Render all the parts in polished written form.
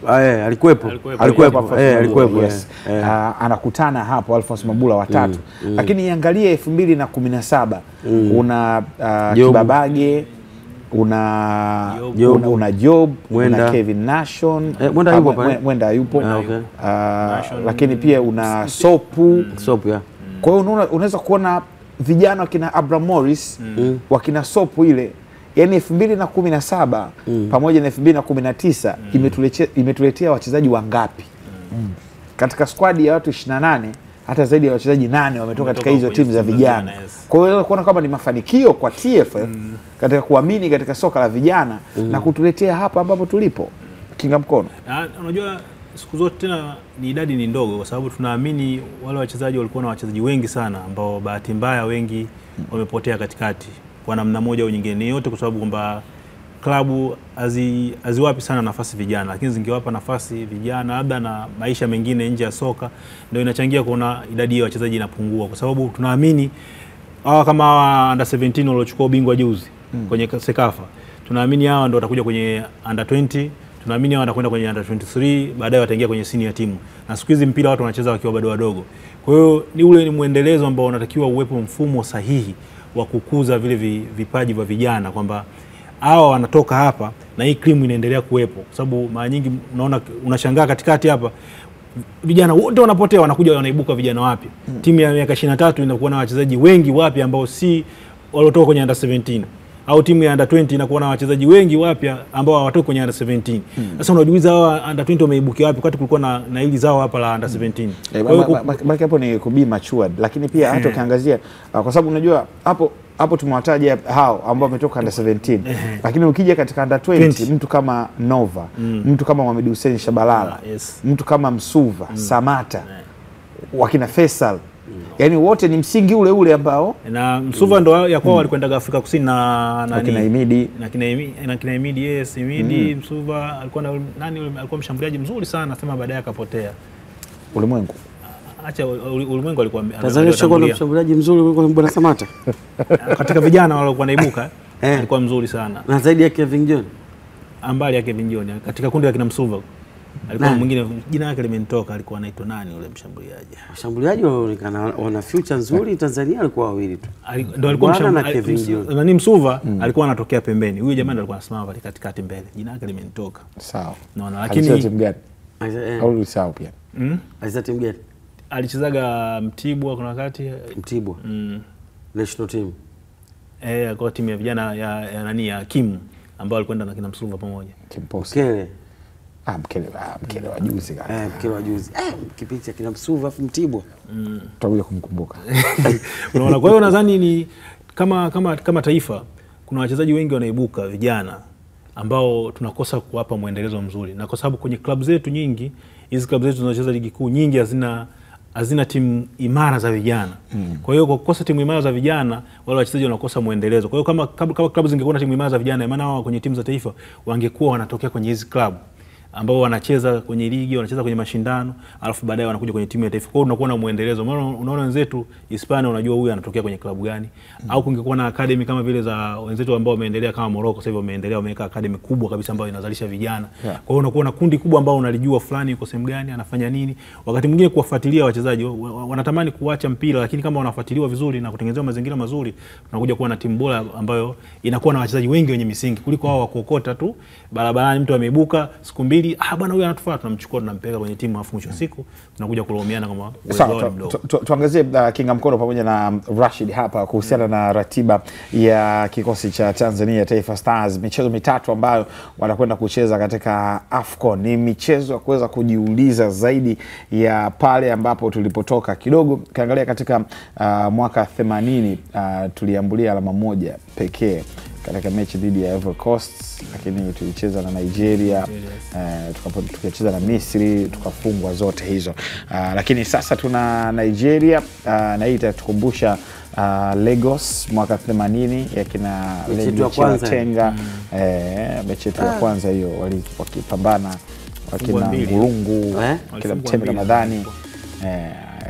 alikuwepo. Yes. Anakutana hapo Alphonse Mabula watatu. Lakini iangalie 2017 una Kibabage, una Job, una Kevin Nation, Mwenda yupo. Lakini pia una Sopu. Kwa hiyo unaweza kuona vijana wakina Abraham Morris, wakina Sopu ile. Yani 2017 pamoja na 2019 imetuletea wachezaji wangapi? Katika squad ya watu 28 hata zaidi ya wachezaji 8 wametoka katika hizo timu za vijana. Kwa hiyo kuona kwamba ni mafanikio kwa TFF katika kuamini katika soka la vijana na kutuletea hapa ambapo tulipo. Kinga mkono. Unajua siku zote tena ni idadi ni ndogo kwa sababu tunaamini wale wachezaji walikuwa na wachezaji wengi sana ambao bahati mbaya wengi wamepotea katikati kwa namna moja au nyingine yote, kwa sababu kwamba klabu haziwapi sana nafasi vijana, lakini zingewapa nafasi vijana labda na maisha mengine nje ya soka, ndio inachangia kuona idadi ya wachezaji inapungua, kwa sababu tunaamini hawa kama hawa under 17 waliochukua ubingwa juzi kwenye Sekafa, tunaamini hawa ndio watakuja kwenye under 20, tunaamini hawa watakwenda kwenye under 23, baadaye wataingia kwenye senior timu. Na siku hizi mpira watu wanacheza wakiwa bado wadogo. Kwa hiyo ni muendelezo ambao unatakiwa uwepo mfumo sahihi wa kukuza vile vipaji vya vijana, kwamba hao wanatoka hapa na hii cream inaendelea kuwepo, kwa sababu mara nyingi unaona unashangaa katikati hapa vijana wote wanapotea, wanakuja wanaibuka vijana wapya. Timu ya miaka 23 inakuwa na wachezaji wengi wapya ambao si waliotoka kwenye under 17, au timu ya under 20 inakuwa na wachezaji wengi wapya ambao hawatoki kwenye under 17. Sasa unajiuliza hawa under 20 wameibukia wapi wakati kulikuwa na hili zao hapa la under 17? Baki hapo ni kubi matured, lakini pia hata ukiangazia kwa sababu unajua hapo tumewataja hao ambao wametoka under 17. Lakini ukija katika under 20 mtu kama Nova, mtu kama Mohamed Hussein Shabalala, mtu kama Msuva, Samata, wakina Faisal, yani wote ni msingi ule ule ambao na Msuva ndo ya kwao walikwenda Afrika Kusini na kina Imidi yes, Imidi. Msuva alikuwa alikuwa mshambuliaji mzuri sana, nasema baadaye akapotea. Ulimwengu acha ulimwengu alikuwa Tanzania chakua na mshambuliaji mzuri kuliko Bwana Samata katika vijana walikuwa naibuka alikuwa mzuri sana, na zaidi ya Kevin John, ambali ya Kevin John katika kundi la kina Msuva alikuwa mwingine jina lake limenitoka, alikuwa anaitwa nani yule mshambuliaji. Washambuliaji wanaonekana wana future nzuri Tanzania, alikuwa wawili tu. Ndio alikuwa mshambuliaji. Msuva alikuwa anatokea pembeni. Huyu jamaa alikuwa anasimama pale katikati mbele. Jina lake limenitoka. Sawa. Naona lakini timu gani? Au sawa pia. Aliza timu gani? Alichezaga Mtibwa kuna wakati. Mtibwa. National team. Kwa timu ya vijana ya nani ya Kim ambao alikwenda na kina Msuva pamoja. Mkele wa juzi kana. Mkele wa juzi. Kipindi cha kina Msuva Mtibwa. Tutakuja kumkumbuka. Unaona, kwa hiyo nadhani ni kama taifa kuna wachezaji wengi wanaibuka vijana ambao tunakosa kuwapa muendelezo mzuri, na kwa sababu kwenye klabu zetu nyingi, hizi klabu zetu zinazocheza ligi kuu nyingi hazina timu imara za vijana. Kwa hiyo kwa kukosa timu imara za vijana, wale wachezaji wanakosa muendelezo. Kwa hiyo kama klabu zingekuwa na timu imara za vijana, maana wao kwenye timu za taifa wangekuwa wanatokea kwenye hizi klabu ambao wanacheza kwenye ligi, wanacheza kwenye mashindano, alafu baadaye wanakuja kwenye timu ya taifa. Kwa hiyo unakuwa na muendelezo. Maana unaona wenzetu Hispania, unajua huyu anatokea kwenye klabu gani. Au kungekuwa na academy kama vile za wenzetu ambao wameendelea kama Morocco, sasa hivi wameendelea, wameweka academy kubwa kabisa ambayo inazalisha vijana. Kwa hiyo unakuwa na kundi kubwa ambao unalijua fulani yuko sehemu gani, anafanya nini. Wakati mwingine kuwafuatilia wachezaji wanatamani kuacha mpira, lakini kama wanafuatiliwa vizuri na kutengenezewa mazingira mazuri, tunakuja kuwa na timu bora ambayo inakuwa na wachezaji wengi wenye misingi kuliko hao wa kuokota tu barabarani. Mtu ameibuka siku mbili, bwana huyu anatufaa, tunamchukua tunampeleka kwenye timu, afu mwisho siku tunakuja kulaumiana kama uwezo mdogo. Tuangazie Kinga Mkono pamoja na Rashid hapa kuhusiana na ratiba ya kikosi cha Tanzania Taifa Stars. Michezo mitatu ambayo wanakwenda kucheza katika AFCON. Ni michezo ya kuweza kujiuliza zaidi ya pale ambapo tulipotoka. Kidogo kaangalia katika mwaka 80 tuliambulia alama moja pekee katika mechi dhidi ya Ivory Coast, lakini tulicheza na Nigeria, tukacheza na Misri, tukafungwa zote hizo. Lakini sasa tuna Nigeria, na hii itatukumbusha Lagos mwaka 80 ya kina Tenga, mechi ya kwanza hiyo wakipambana wakina Ngurungu, kila Mtemi Ramadhani.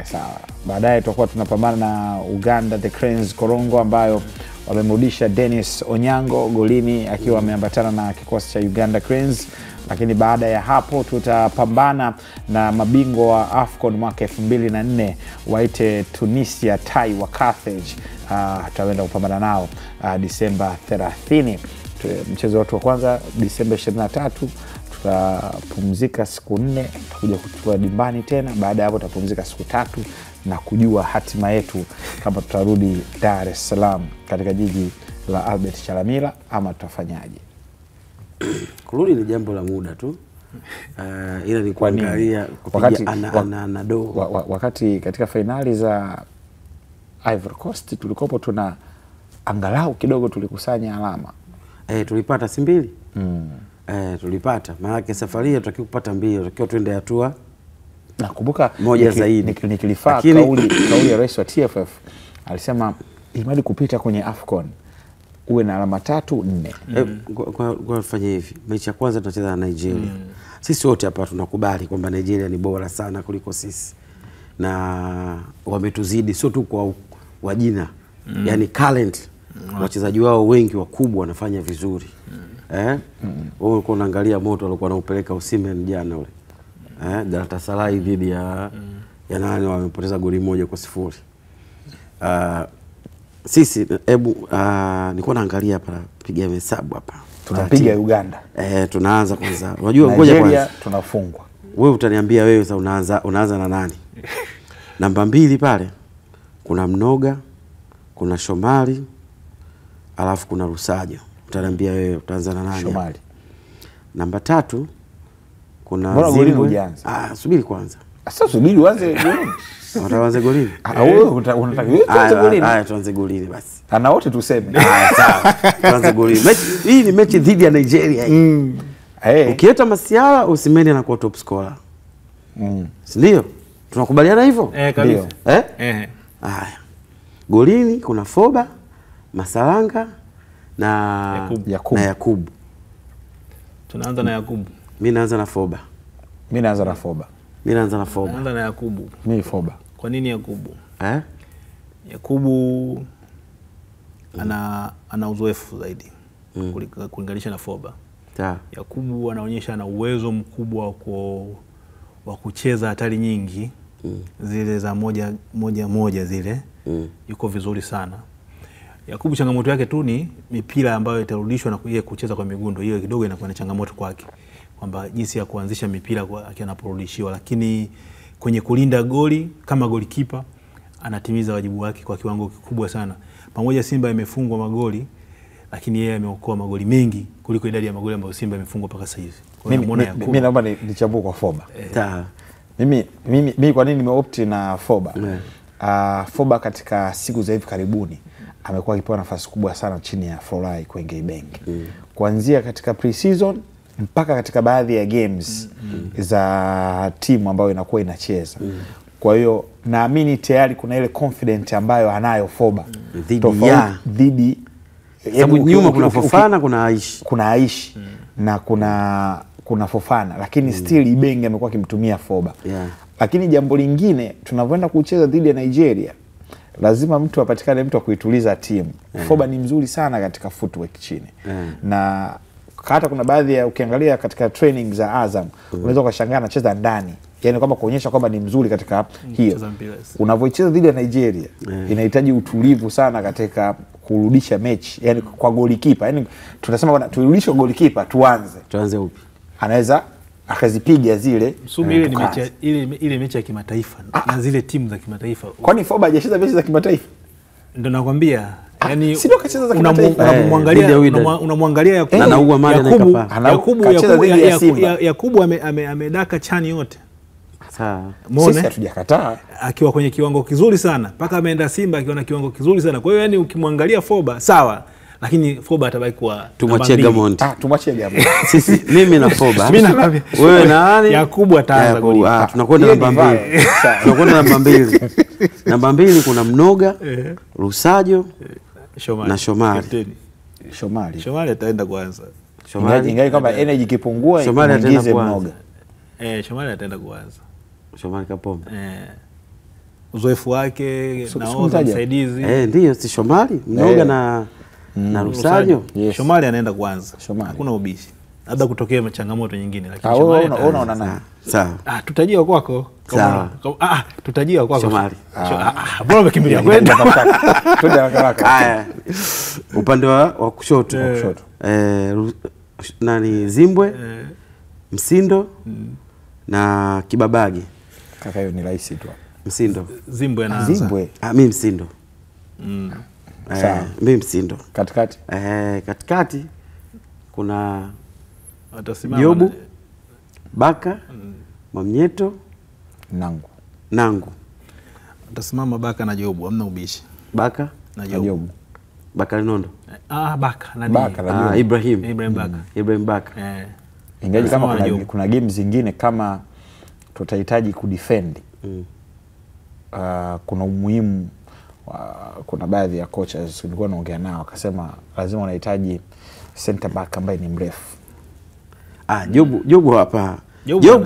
Sawa. Baadaye tutakuwa tunapambana na Uganda The Cranes Korongo, ambayo wamemrudisha Dennis Onyango golini akiwa ameambatana na kikosi cha Uganda Cranes. Lakini baada ya hapo tutapambana na mabingwa wa AFCON mwaka 2004 waite Tunisia Tai wa Carthage. Tutaenda kupambana nao Disemba 30. Mchezo wetu wa kwanza Disemba 23. Tutapumzika siku 4, tutakuja kuchukua dimbani tena. Baada ya hapo tutapumzika siku 3 na kujua hatima yetu kama tutarudi Dar es Salaam katika jiji la Albert Chalamila ama tutafanyaje. Kurudi ni jambo la muda tu. Ila ni kuangalia kupiga wakati katika finali za Ivory Coast tulikopo tuna angalau kidogo tulikusanya alama. Tulipata si 2. Tulipata. Maana safari yetu tutakiwa kupata 2, tutakiwa tuende hatua. Nakumbuka moja zaidi. Nikilifaa kauli ya rais wa TFF alisema imadi kupita kwenye AFCON uwe na alama 3-4. Kwa tufanye hivi. Mechi ya kwanza tunacheza na Nigeria. Sisi wote hapa tunakubali kwamba Nigeria ni bora sana kuliko sisi. Na wametuzidi sio tu kwa wajina. Yaani talent. Wachezaji wao wengi wakubwa wanafanya vizuri. Wewe uko unaangalia moto alikuwa anaupeleka Osimhen jana ule. Galatasaray dhidi ya nani wamepoteza goli 1-0. Sisi nilikuwa naangalia hapa piga hesabu hapa. Tunapiga Uganda. Tunaanza kwanza. Unajua ngoja kwanza tunafungwa. Wewe utaniambia wewe sasa unaanza na nani? Namba 2 pale kuna Mnoga, kuna Shomari, alafu kuna Rusajo. Utaniambia wewe utaanza na nani? Shomari. Namba 3 kuna Zimbwe. Subiri kwanza. Sasa subiri uanze golini. Utaanza golini? Wewe unataka tuanze golini? Tuanze golini basi. Ana wote tuseme. Sawa. Tuanze golini. Hii ni mechi dhidi ya Nigeria. Ukieta Masiala Osimhen anakuwa top scorer. Ndio? Tunakubaliana hivyo? Kabisa. Haya. Golini kuna Foba, Masalanga na Yakubu. Tunaanza na Yakubu. Mimi naanza na Foba. Mimi naanza na Foba. Naanza na Yakubu. Mimi Foba. Kwa nini Yakubu? Yakubu ana uzoefu zaidi kulinganisha na Foba. Yakubu anaonyesha ana uwezo mkubwa wa kucheza hatari nyingi. Zile za moja zile. Yuko vizuri sana. Yakubu changamoto yake tu ni mipira ambayo itarudishwa na yeye kucheza kwa migundo. Hiyo kidogo inakuwa na changamoto kwake. Kwamba jinsi ya kuanzisha mipira akiwa anaporudishiwa, lakini kwenye kulinda goli kama golikipa anatimiza wajibu wake kwa kiwango kikubwa sana. Pamoja Simba imefungwa magoli, lakini yeye ameokoa magoli mengi kuliko idadi ya magoli ambayo Simba imefungwa mpaka sasa hivi. Mimi naomba nichambue kwa Foba. Mimi kwa nini nimeopti na Foba? Foba katika siku za hivi karibuni amekuwa akipewa nafasi kubwa sana chini ya Florai Kwenge Ibenge. Kuanzia katika pre-season mpaka katika baadhi ya games za timu ambayo inakuwa inacheza. Kwa hiyo naamini tayari kuna ile confidence ambayo anayo Foba dhidi sababu nyuma kuna Fofana, kuna Aishi na kuna Fofana, lakini still Ibenge amekuwa akimtumia Foba. Lakini jambo lingine tunavyoenda kucheza dhidi ya Nigeria lazima mtu apatikane mtu wa kuituliza timu. Foba ni mzuri sana katika footwork chini. Na hata kuna baadhi ya ukiangalia katika training za Azam unaweza ukashangaa anacheza ndani. Yaani kama kuonyesha kwamba ni mzuri katika hiyo. Unavyocheza dhidi ya Nigeria inahitaji utulivu sana katika kurudisha mechi. Yaani kwa golikipa. Yaani tunasema bwana turudishe golikipa tuanze upi? Anaweza akazipiga zile. Subiri ni mechi ile mechi ya kimataifa na zile timu za kimataifa. Kwani Foba hajacheza mechi za kimataifa? Ndio nakwambia. Yaani sio kacheza za kimataifa. Unamwangalia Yakubu amedaka chani yote. Sawa. Sisi hatujakataa. Akiwa kwenye kiwango kizuri sana. Mpaka ameenda Simba akiwa na kiwango kizuri sana. Kwa hiyo yani ukimwangalia Foba sawa. Lakini Foba atabaki kwa tumwachie Gamondi. Tumwachie Gamondi. Sisi mimi na Foba. Wewe na nani? Yakubu ataanza goli. Tunakwenda namba 2. Tunakwenda namba 2. Namba 2 kuna Mnoga, Rusajo na Shomari. Shomari ataenda kwanza. Ingawa kama energy ikipungua ingize Mnoga. Shomari ataenda kwanza. Shomari Kapombe. Uzoefu wake na msaidizi. Ndio si Shomari, Mnoga na Lusajo. Yes. Shomari anaenda kwanza. Shomari. Hakuna ubishi. Labda kutokea changamoto nyingine lakini Shomari Shomari unaona nani? Sawa. tutajia kwako. Sawa. Tutajia kwako. Shomari. Bora umekimbilia kwenda. Twende haraka. Haya. Upande wa kushoto. Nani Zimbwe? Msindo na Kibabage. Kaka hiyo ni rahisi tu. Msindo. Zimbwe anaanza. Zimbwe. Mimi Msindo. Sawa. Mimi Msindo. Katikati. Katikati kuna Atasimama. Jobu, Baka, Mwamnyeto, Nangu. Atasimama Baka na Jobu, hamna ubishi. Baka na Jobu. Baka Nondo. Baka nani? Baka Ibrahim Baka. Ibrahim Baka. Ingaje kama kuna game zingine kama tutahitaji kudefend. Kuna umuhimu kuna baadhi ya coaches nilikuwa naongea nao akasema lazima unahitaji center back ambaye ni mrefu. Jobu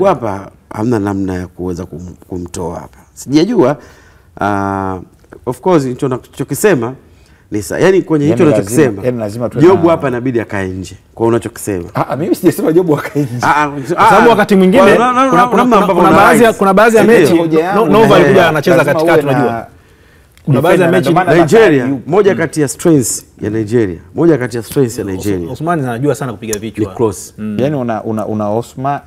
hapa hamna namna ya kuweza kumtoa hapa. Sijajua of course hicho nachokisema ni yani kwenye hicho nachokisema. Jobu hapa inabidi akae nje. Kwa unachokisema. Mimi sijasema Jobu akae nje. Sababu wakati mwingine kuna baadhi ya mechi Nova alikuja anacheza katikati unajua. Kuna baadhi ya mechi Nigeria, moja kati ya strengths ya Nigeria. Osman anajua sana kupiga vichwa. Ni cross. Yaani una Osman,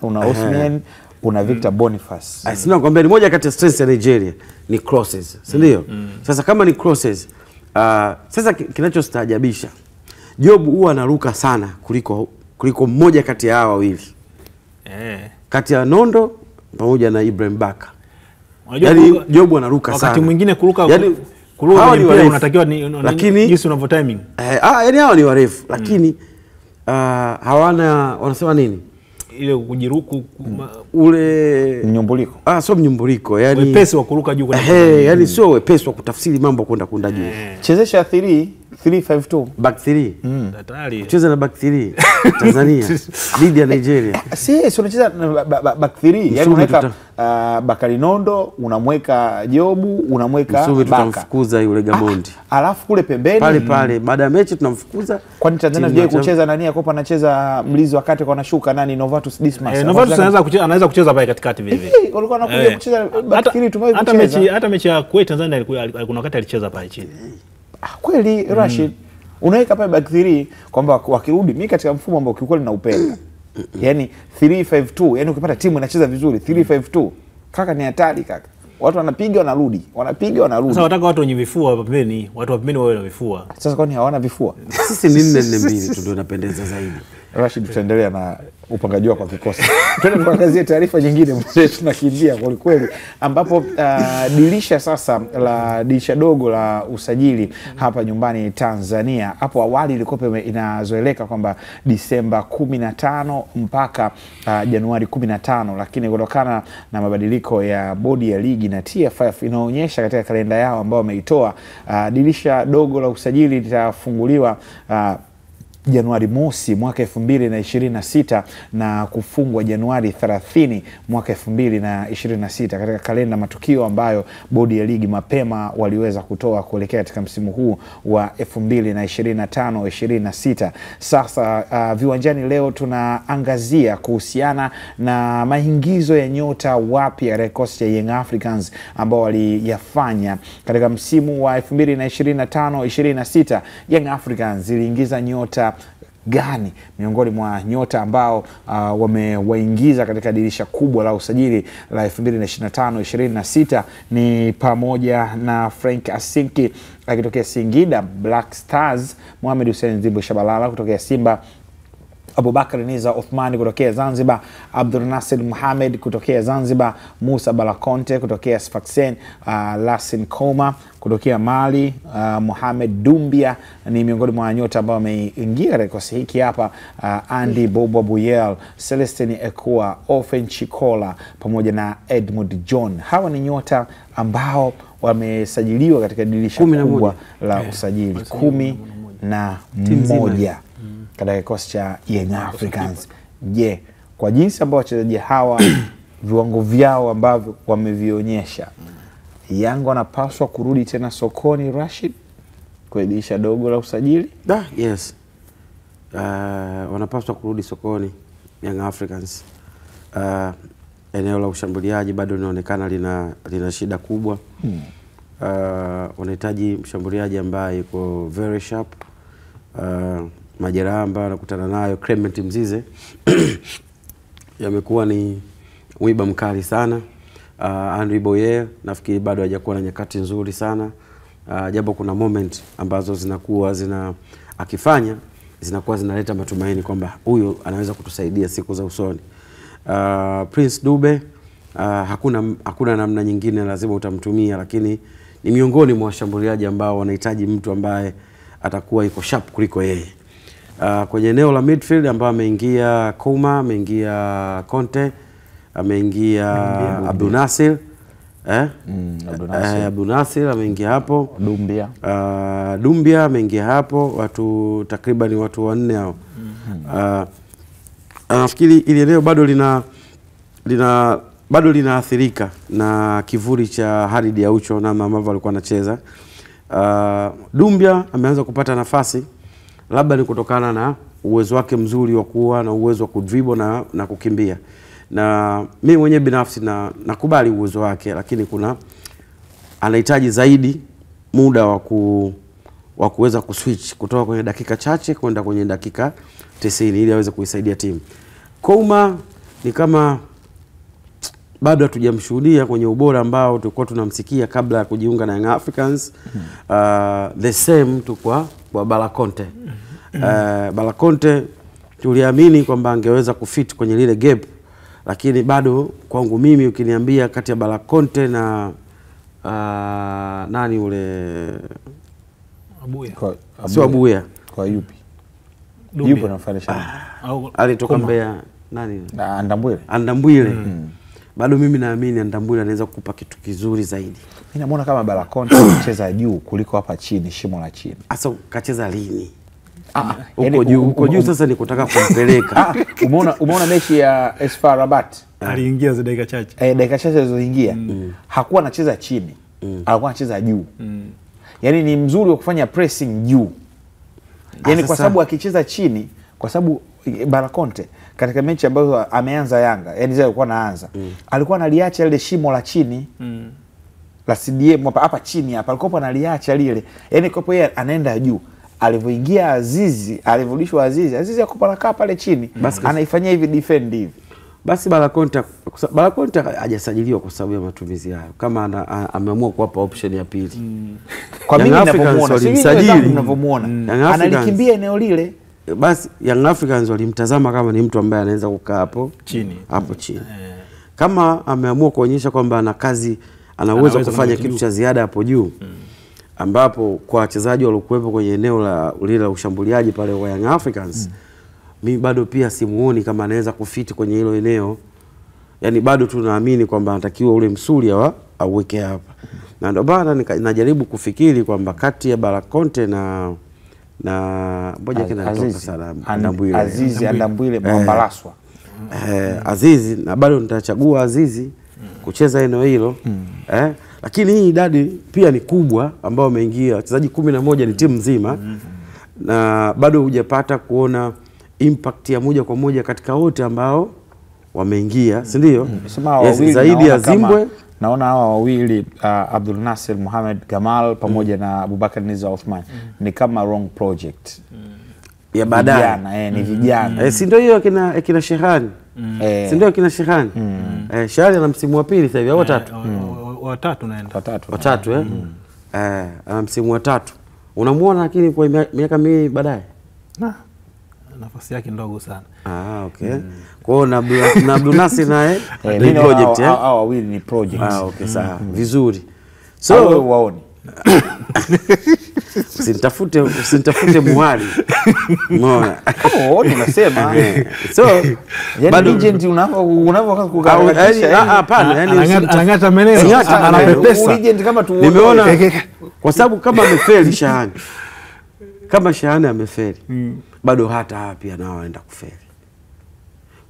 una Victor Boniface. Sina kwambia ni moja kati ya strengths ya Nigeria ni crosses. Si ndio? Sasa kama ni crosses, sasa kinachostaajabisha Job huwa anaruka sana kuliko mmoja kati ya hawa wawili. Kati ya Nondo pamoja na Ibrahim Baka. Yaani Job anaruka sana. Wakati mwingine kuruka hawa ni warefu, unatakiwa lakini jinsi unavyo timing. Yaani hawa ni warefu lakini hawana wanasema nini? Ile kujiruku ule mnyumbuliko. Sio mnyumbuliko, yani wepesi wa kuruka juu kwenda. Yani sio wepesi wa kutafsiri mambo kwenda juu. Chezesha 3-5-2 back 3. Hatari. Cheza na back 3 Tanzania dhidi ya Nigeria. Si unacheza na back 3. Yaani unaweka Bakari Nondo, unamweka Jobu, unamweka Baka. Tunamfukuza yule Gamondi. Alafu kule pembeni pale baada ya mechi tunamfukuza. Kwani Tanzania je kucheza nani Yakopa anacheza mlizi wakati kwa anashuka nani Novatus Dismas. Novatus anaweza kucheza pale katikati vile vile. Walikuwa wanakuja kucheza back 3 tumewahi kucheza. Hata mechi ya Kuwait Tanzania kuna wakati alicheza pale chini. Kweli Rashid. Unaweka pale back 3 kwamba wakirudi mimi katika mfumo ambao kiukweli naupenda. Yaani 3-5-2, yaani ukipata timu inacheza vizuri 3-5-2. Kaka ni hatari kaka. Watu wanapiga wanarudi. Sasa wataka watu wenye vifua pembeni, watu wa pembeni wawe na vifua. Sasa kwani hawana vifua? Sisi ni 4-4-2 tu ndio napendeza zaidi. Rashid, tutaendelea na upangaji wako wa kikosi. Twende tuangazie taarifa nyingine mzee, tunakimbia kwa kweli ambapo dirisha dogo la usajili hapa nyumbani Tanzania. Hapo awali ilikuwa inazoeleka kwamba Disemba 15 mpaka Januari 15, lakini kutokana na mabadiliko ya bodi ya ligi na TFF inaonyesha katika kalenda yao ambao wameitoa dirisha dogo la usajili litafunguliwa Januari mosi mwaka 2026 na kufungwa Januari 30 mwaka 2026 katika kalenda matukio ambayo bodi ya ligi mapema waliweza kutoa kuelekea katika msimu huu wa 2025-26. Sasa viwanjani leo tunaangazia kuhusiana na maingizo ya nyota wapya katika kikosi cha Young Africans ambao waliyafanya katika msimu wa 2025-26. Young Africans iliingiza nyota gani miongoni mwa nyota ambao wamewaingiza katika dirisha kubwa la usajili la 2025-26 ni pamoja na Frank Asinki akitokea Singida Black Stars, Mohamed Hussein Zibo Shabalala kutokea Simba, Abubakar Niza Othmani kutokea Zanzibar, Abdul Nasir Mohamed kutokea Zanzibar, Musa Balakonte kutokea Sfaxien, Lasin Koma kutokea Mali, Mohamed Dumbia ni miongoni mwa nyota ambao wameingia katika kikosi hiki hapa, Andy Bobo Buyel, Celestine Ekua, Ofen Chikola pamoja na Edmund John. Hawa ni nyota ambao wamesajiliwa katika dirisha kubwa la usajili 11 katika kikosi cha Young Africans. Je, kwa jinsi ambao wachezaji hawa viwango vyao ambavyo wamevionyesha, Yanga wanapaswa kurudi tena sokoni Rashid kwa dirisha dogo la usajili? Yes. Wanapaswa kurudi sokoni Young Africans. Eneo la ushambuliaji bado linaonekana lina shida kubwa. Wanahitaji mshambuliaji ambaye yuko very sharp. Majeraha ambayo anakutana nayo Clement Mzize yamekuwa ni mwiba mkali sana. Henry Boyer nafikiri bado hajakuwa na nyakati nzuri sana. Japo kuna moment ambazo zinakuwa akifanya zinakuwa zinaleta matumaini kwamba huyo anaweza kutusaidia siku za usoni. Prince Dube hakuna namna nyingine, lazima utamtumia, lakini ni miongoni mwa washambuliaji ambao wanahitaji mtu ambaye atakuwa yuko sharp kuliko yeye. Kwenye eneo la midfield ambao ameingia Kouma, ameingia Conte, ameingia Abdul Nasir, Abdul Nasir ameingia hapo, Dumbia ameingia hapo, takriban watu 4 hao. Nafikiri ile eneo bado linaathirika na kivuli cha Khalid Aucho na ambavyo alikuwa anacheza. Dumbia ameanza kupata nafasi, labda ni kutokana na uwezo wake mzuri wa kuwa na uwezo wa kudribble na kukimbia. Na mimi mwenyewe binafsi nakubali uwezo wake, lakini anahitaji zaidi muda wa kuweza kuswitch kutoka kwenye dakika chache kwenda kwenye dakika 90 ili aweze kuisaidia timu. Kouma ni kama bado hatujamshuhudia kwenye ubora ambao tulikuwa tunamsikia kabla ya kujiunga na Young Africans. The same tu kwa Bala Conte. Bala Conte tuliamini kwamba angeweza kufit kwenye lile gap, lakini bado kwangu mimi ukiniambia kati ya Bala Conte na nani ule sio Abuya kwa yupi? Yupo nafanisha. Alitoka Mbeya nani? Andambwile. Bado mimi naamini Andambwile anaweza kukupa kitu kizuri zaidi. Mimi namuona kama Bala Conte anacheza juu kuliko hapa chini, shimo la chini. Sasa kacheza lini? Uko juu sasa ni kutaka kumpeleka. Umeona mechi ya AS FAR Rabat? Aliingia za dakika chache. Dakika chache alizoingia. Hakuwa anacheza chini. Alikuwa anacheza juu. Yaani ni mzuri wa kufanya pressing juu. Yaani kwa sababu akicheza chini, kwa sababu Bala Conte katika mechi ambayo ameanza Yanga, yani zile alikuwa anaanza, alikuwa analiacha ile shimo la chini. La CDM hapa chini hapa alikuwa analiacha lile. Yaani kwa yeye anaenda juu. Alivyoingia Azizi, alivyorudishwa Azizi akapo anakaa pale chini, anaifanyia hivi defend hivi. Basi Bala Conte hajasajiliwa kwa sababu ya matumizi hayo. Kama ameamua kuwapa option ya pili. Kwa mimi ninavyomuona, analikimbia eneo lile. Basi Young Africans walimtazama kama ni mtu ambaye anaweza kukaa hapo chini. Kama ameamua kuonyesha kwamba ana kazi, ana uwezo kufanya kitu cha ziada hapo juu, ambapo kwa wachezaji waliokuwepo kwenye eneo la ushambuliaji pale wa Young Africans, mimi bado pia simuoni kama anaweza kufiti kwenye hilo eneo. Yaani bado tunaamini kwamba anatakiwa ule msuli auweke hapa. Na ndio bana najaribu kufikiri kwamba kati ya Bala Conte na mmoja kinatoka sana Andambwile Mwambalaswa. Azizi, na bado nitachagua Azizi kucheza eneo hilo. Lakini hii idadi pia ni kubwa ambao wameingia wachezaji 11 ni timu nzima. Na bado hujapata kuona impact ya moja kwa moja katika wote ambao wameingia, si ndio? Zaidi ya Zimbwe naona hawa wawili Abdul Nasir Mohamed Gamal pamoja na Abubakar Niza Othman ni kama wrong project ya baadaye. Ni vijana. Si ndio hiyo kina Shehani? Si ndio kina Shehani? Shehani ana msimu wa pili sasa hivi au watatu naenda. Watatu ana msimu wa 3. Unamuona lakini kwa miaka miwili baadaye. Nafasi yake ndogo sana. Okay. Kwa hiyo na Abdul Nasir naye ni project hao wawili ni project. Okay, sawa. Vizuri. So waone. Usintafute muhali. Unaona? Unasema. So bado legend unavyokukaribisha. Hapana, anangata maneno, anapepesa. Legend kama tu nimeona kwa sababu kama amefeli Shahani. Kama Shahani amefeli. Bado hata pia nao waenda kufeli.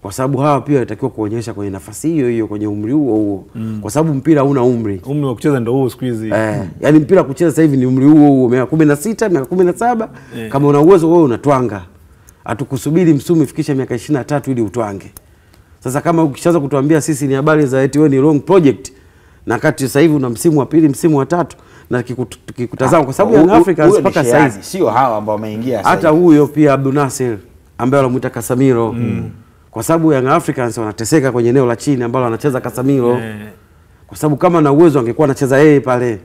kwa sababu hawa pia wanatakiwa kuonyesha kwenye nafasi hiyo hiyo kwenye umri huo kwa sababu mpira hauna umri wa kucheza ndio huo siku hizi. Yani mpira kucheza sasa hivi ni umri huo miaka 16 miaka 17 kama una uwezo wewe unatwanga. Hatukusubiri Msume ifikisha miaka 23 ili utwange. Sasa kama ukishaanza kutuambia sisi ni habari za eti wewe ni long project na kati sasa hivi una msimu wa pili msimu wa tatu na tukikutazama kwa sababu Young Africans mpaka sasa hivi sio hawa ambao wameingia sasa. Hata huyo pia Abdul Nasir ambaye wanamuita Casemiro kwa sababu Young Africans wanateseka kwenye eneo la chini ambalo anacheza Casemiro kwa sababu kama na uwezo angekuwa anacheza yeye pale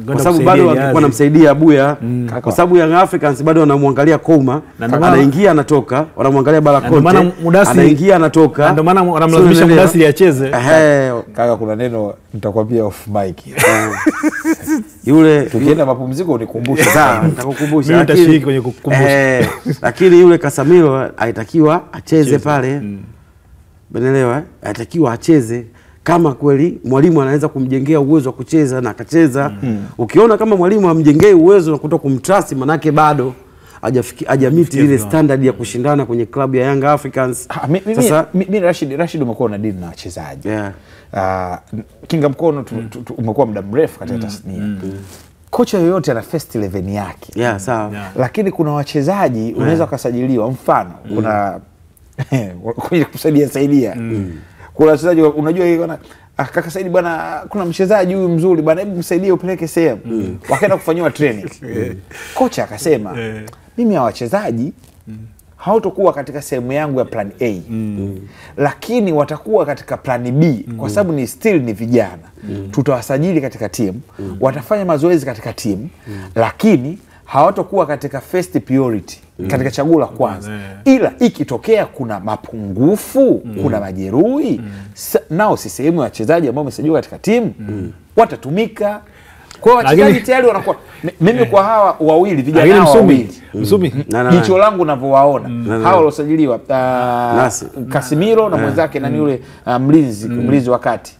kwa sababu bado angekuwa anamsaidia Abuya kwa sababu Young Africans bado wanamwangalia Kouma anaingia anatoka wanamwangalia Balakonte anaingia anatoka ndio maana wanamlazimisha Mudasiri acheze. Kaka kuna neno nitakwambia off mic yule tukienda mapumziko unikumbushe. Sawa nitakukumbusha mimi nitashiriki kwenye kukumbusha lakini yule Casemiro aitakiwa acheze pale umeelewa aitakiwa acheze kama kweli mwalimu anaweza kumjengea uwezo wa kucheza na akacheza. Ukiona kama mwalimu amjengee uwezo na kutoka kumtrust manake bado hajamiti ile standard ya kushindana kwenye klabu ya Young Africans. Sasa mimi Rashid umekuwa na deal na wachezaji. Kinga Mkono umekuwa muda mrefu katika tasnia. Kocha yoyote ana first 11 yake. Sawa. Lakini kuna wachezaji unaweza kusajiliwa mfano kuna kwenye kusaidia. Kuna wachezaji unajua bwana kaka Saidi bwana kuna mchezaji huyu mzuri bwana hebu msaidie upeleke sehemu. Wakaenda kufanywa training. Kocha akasema mimi hawa wachezaji hawatakuwa katika sehemu yangu ya plan A. Lakini watakuwa katika plan B kwa sababu ni still ni vijana. Tutawasajili katika timu, watafanya mazoezi katika timu, lakini hawatakuwa katika first priority katika chaguo la kwanza. Ila ikitokea kuna mapungufu, kuna majeruhi, nao si sehemu ya wachezaji ambao wamesajiliwa katika timu, watatumika. Kwa wachezaji tayari wanakuwa mimi kwa hawa wawili vijana hao wawili Msumi jicho langu ninavyowaona hawa waliosajiliwa Casemiro na mwenzake na yule mlinzi wakati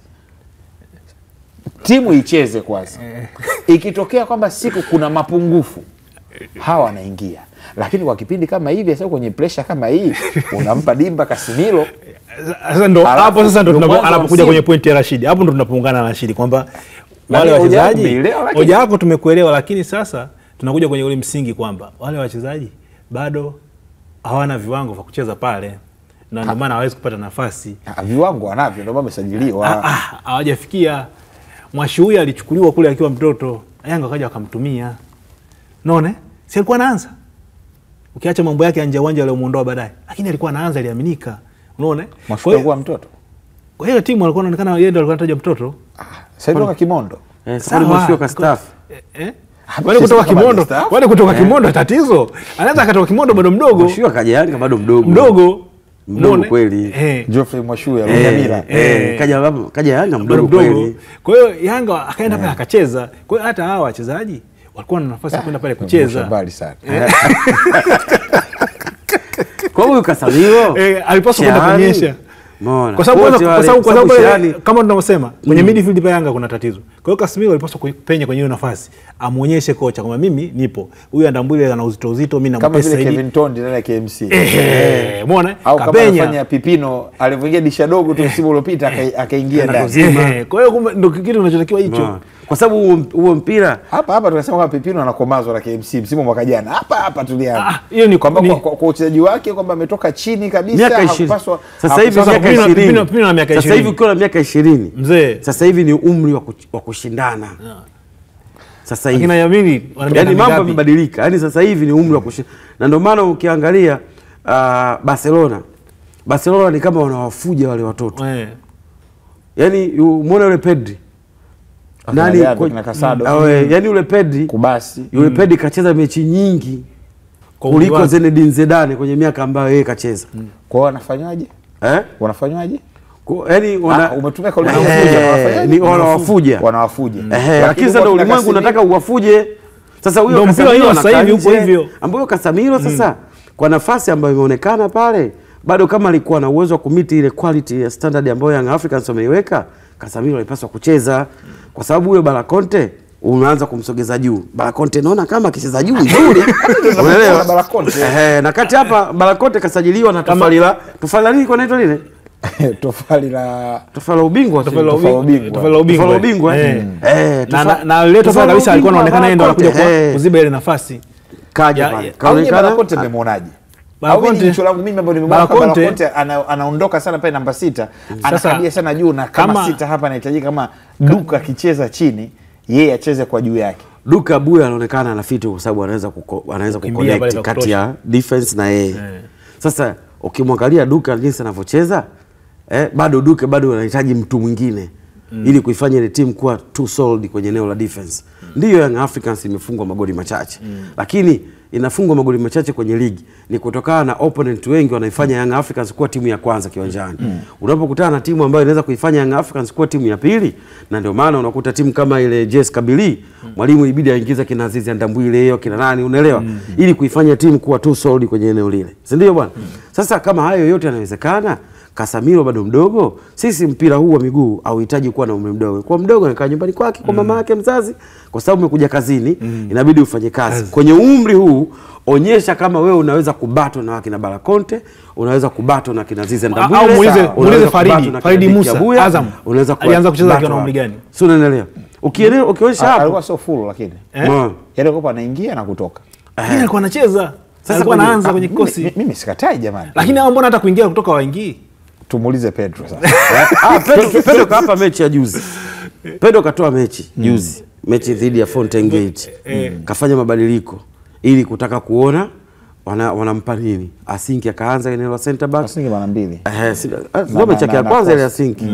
timu icheze kwanza. Ikitokea kwamba siku kuna mapungufu hawa wanaingia. Lakini kwa kipindi kama hivi sasa kwenye pressure kama hii unampa dimba Casemiro. Sasa ndo hapo sasa ndo anapokuja kwenye point ya Rashid. Hapo ndo tunapoungana na Rashid kwamba wale wachezaji hoja yako tumekuelewa, lakini sasa tunakuja kwenye ule msingi kwamba wale wachezaji bado hawana viwango vya kucheza pale na ndio maana hawezi kupata nafasi. Viwango wanavyo ndio wamesajiliwa. Hawajafikia. Mwashui alichukuliwa kule akiwa mtoto. Yanga akaja akamtumia. Unaona? Si alikuwa anaanza. Ukiacha mambo yake anje uwanja leo muondoa baadaye. Lakini alikuwa anaanza, aliaminika. Unaona? Mwashui alikuwa mtoto. Kwa hiyo timu alikuwa anaonekana yeye ndio alikuwa anataja mtoto. Sasa ndio Kimondo. Sasa Mwashui kastaafu. Wale kutoka Kimondo tatizo. Anaweza akatoka Kimondo bado mdogo. Mwashui akaja Yanga bado mdogo. Mdogo kweli. Geoffrey Mwashui aliamira. Kaja Yanga mdogo kweli. Kwa hiyo Yanga akaenda pale akacheza. Kwa hiyo hata hawa wachezaji walikuwa na nafasi ya kwenda pale kucheza. Mbali sana. Kwa hiyo Casemiro alipaswa kwenda kuonyesha. Kwa sababu kama tunavyosema kwenye midfield pa Yanga kuna tatizo. Kwa hiyo Casemiro alipaswa kupenya kwenye hiyo nafasi. Amuonyeshe kocha kwamba mimi nipo. Huyu Andambwile ana uzito mimi nampesa hivi. Kama vile Kevin Tondi ndani ya KMC. Umeona? Kama anafanya Pipino alivyoingia disha dogo tu msimu uliopita akaingia ndani. Kwa hiyo ndio kitu kinachotakiwa hicho. Kwa sababu huo mpira hapa tunasema kwamba Pipino anakomazwa na KMC msimu mwaka jana. Hapa tuliana. Hiyo ni kwamba kwa uchezaji wake kwamba ametoka chini kabisa hakupaswa. Sasa hivi Pipino na miaka 20. Sasa hivi ukiwa na miaka 20. Mzee. Sasa hivi ni umri wa kushindana. Sasa hivi. Lakini naamini yani mambo yamebadilika. Yani sasa hivi ni umri wa kushindana. Na ndio maana ukiangalia Barcelona ni kama wanawafuja wale watoto. Yani umeona yule Pedri nani kuna Casado yani yule Pedri Kubasi yule Pedri kacheza mechi nyingi kuliko Zinedine Zidane kwenye miaka ambayo yeye kacheza. Kwa hiyo wanafanywaje? Wanafanywaje? Yani umetumia kauli wanawafuja. Lakini sasa ulimwengu unataka uwafuje. Sasa huyo Casemiro sasa hivi uko hivyo. Ambayo Casemiro sasa kwa nafasi ambayo imeonekana pale bado kama alikuwa na uwezo wa kumiti ile quality ya standard ambayo Young Africans wameiweka, Casemiro alipaswa kucheza kwa sababu huyo Balakonte unaanza kumsogeza juu. Balakonte naona kama akicheza juu nzuri. Unaelewa? Balakonte. Na kati hapa Balakonte kasajiliwa na Tofali nini kwa naitwa nini? Tofali la ubingwa. Na leo Tofali kabisa alikuwa anaonekana yeye ndo anakuja kuziba ile nafasi. Kaja pale. Kaonekana Balakonte mmemwonaje? Jicho langu mimi ambapo nimemwona Balakonte anaondoka sana pale namba 6, anakaribia sana juu, na kama 6 hapa anahitajika kama Duka akicheza chini, yeye acheze kwa juu yake. Duka Buya anaonekana anafiti kwa sababu anaweza kuconnect kati ya defense na yeye. Sasa ukimwangalia Duka jinsi anavyocheza, bado Duka bado anahitaji mtu mwingine ili kuifanya ile timu kuwa too solid kwenye eneo la defense. Ndiyo Young Africans imefungwa magoli machache, lakini inafungwa magoli machache kwenye ligi ni kutokana na opponent wengi wanaifanya Young Africans kuwa timu ya kwanza kiwanjani. Unapokutana na timu ambayo inaweza kuifanya Young Africans kuwa timu ya pili, na ndio maana unakuta timu kama ile JS Kabylie, mwalimu ibidi aingiza kina Azizi Ndambwile hiyo kina nani, unaelewa, ili kuifanya timu kuwa too solid kwenye eneo lile. Si ndio bwana? Sasa kama hayo yote yanawezekana, Casemiro bado mdogo, sisi mpira huu wa miguu hauhitaji kuwa na umri mdogo. Kwa mdogo anakaa nyumbani kwake kwa mama yake mzazi, kwa sababu umekuja kazini, inabidi ufanye kazi. Kwenye umri huu onyesha kama wewe unaweza kubato na wakina Balakonte, unaweza kubato na kina Azizi Ndambwile, au muulize Faridi Musa Azam, unaweza alianza kucheza akiwa na umri gani? Sio, unaelewa? Ukionyesha hapo alikuwa so full, lakini yale kopa anaingia na kutoka. Yeye alikuwa anacheza. Sasa alikuwa anaanza kwenye kikosi. Mimi sikatai jamani. Lakini hao mbona hata kuingia kutoka waingii? Tumuulize Pedro sasa. Pedro hapa mechi ya juzi. Pedro katoa mechi juzi. Mechi dhidi ya Fountain Gate. Kafanya mabadiliko ili kutaka kuona wanampa nini. Asinki akaanza eneo la center back. Asinki mara 2. Ndio mechi yake ya kwanza ile Asinki.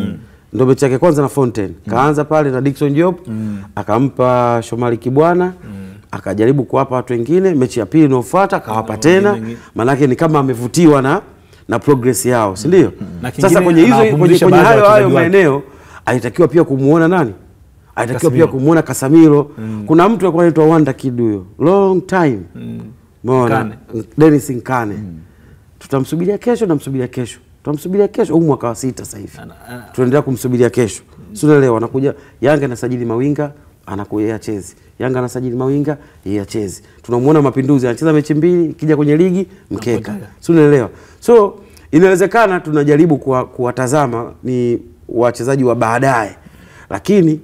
Ndio mechi yake kwanza na Fountain. Kaanza pale na Dickson Job, akampa Shomari Kibwana, akajaribu kuwapa watu wengine. Mechi ya pili inayofuata akawapa tena. Maana yake ni kama amevutiwa na progress yao, si ndio? Sasa kwenye hayo maeneo alitakiwa pia kumuona nani? Alitakiwa pia kumuona Casemiro. Kuna mtu alikuwa anaitwa Wanda Kid huyo. Long time. Umeona? Dennis Nkane. Tutamsubiria kesho, Tutamsubiria kesho. Huu mwaka wa 6 sasa hivi. Tunaendelea kumsubiria kesho. Sio leo anakuja Yanga anasajili mawinga, anakuja acheze. Yanga anasajili mawinga, yeye acheze. Tunamuona Mapinduzi anacheza mechi 2, ikija kwenye ligi mkeka. Sio unaelewa? So inawezekana tunajaribu kuwatazama ni wachezaji wa baadaye, lakini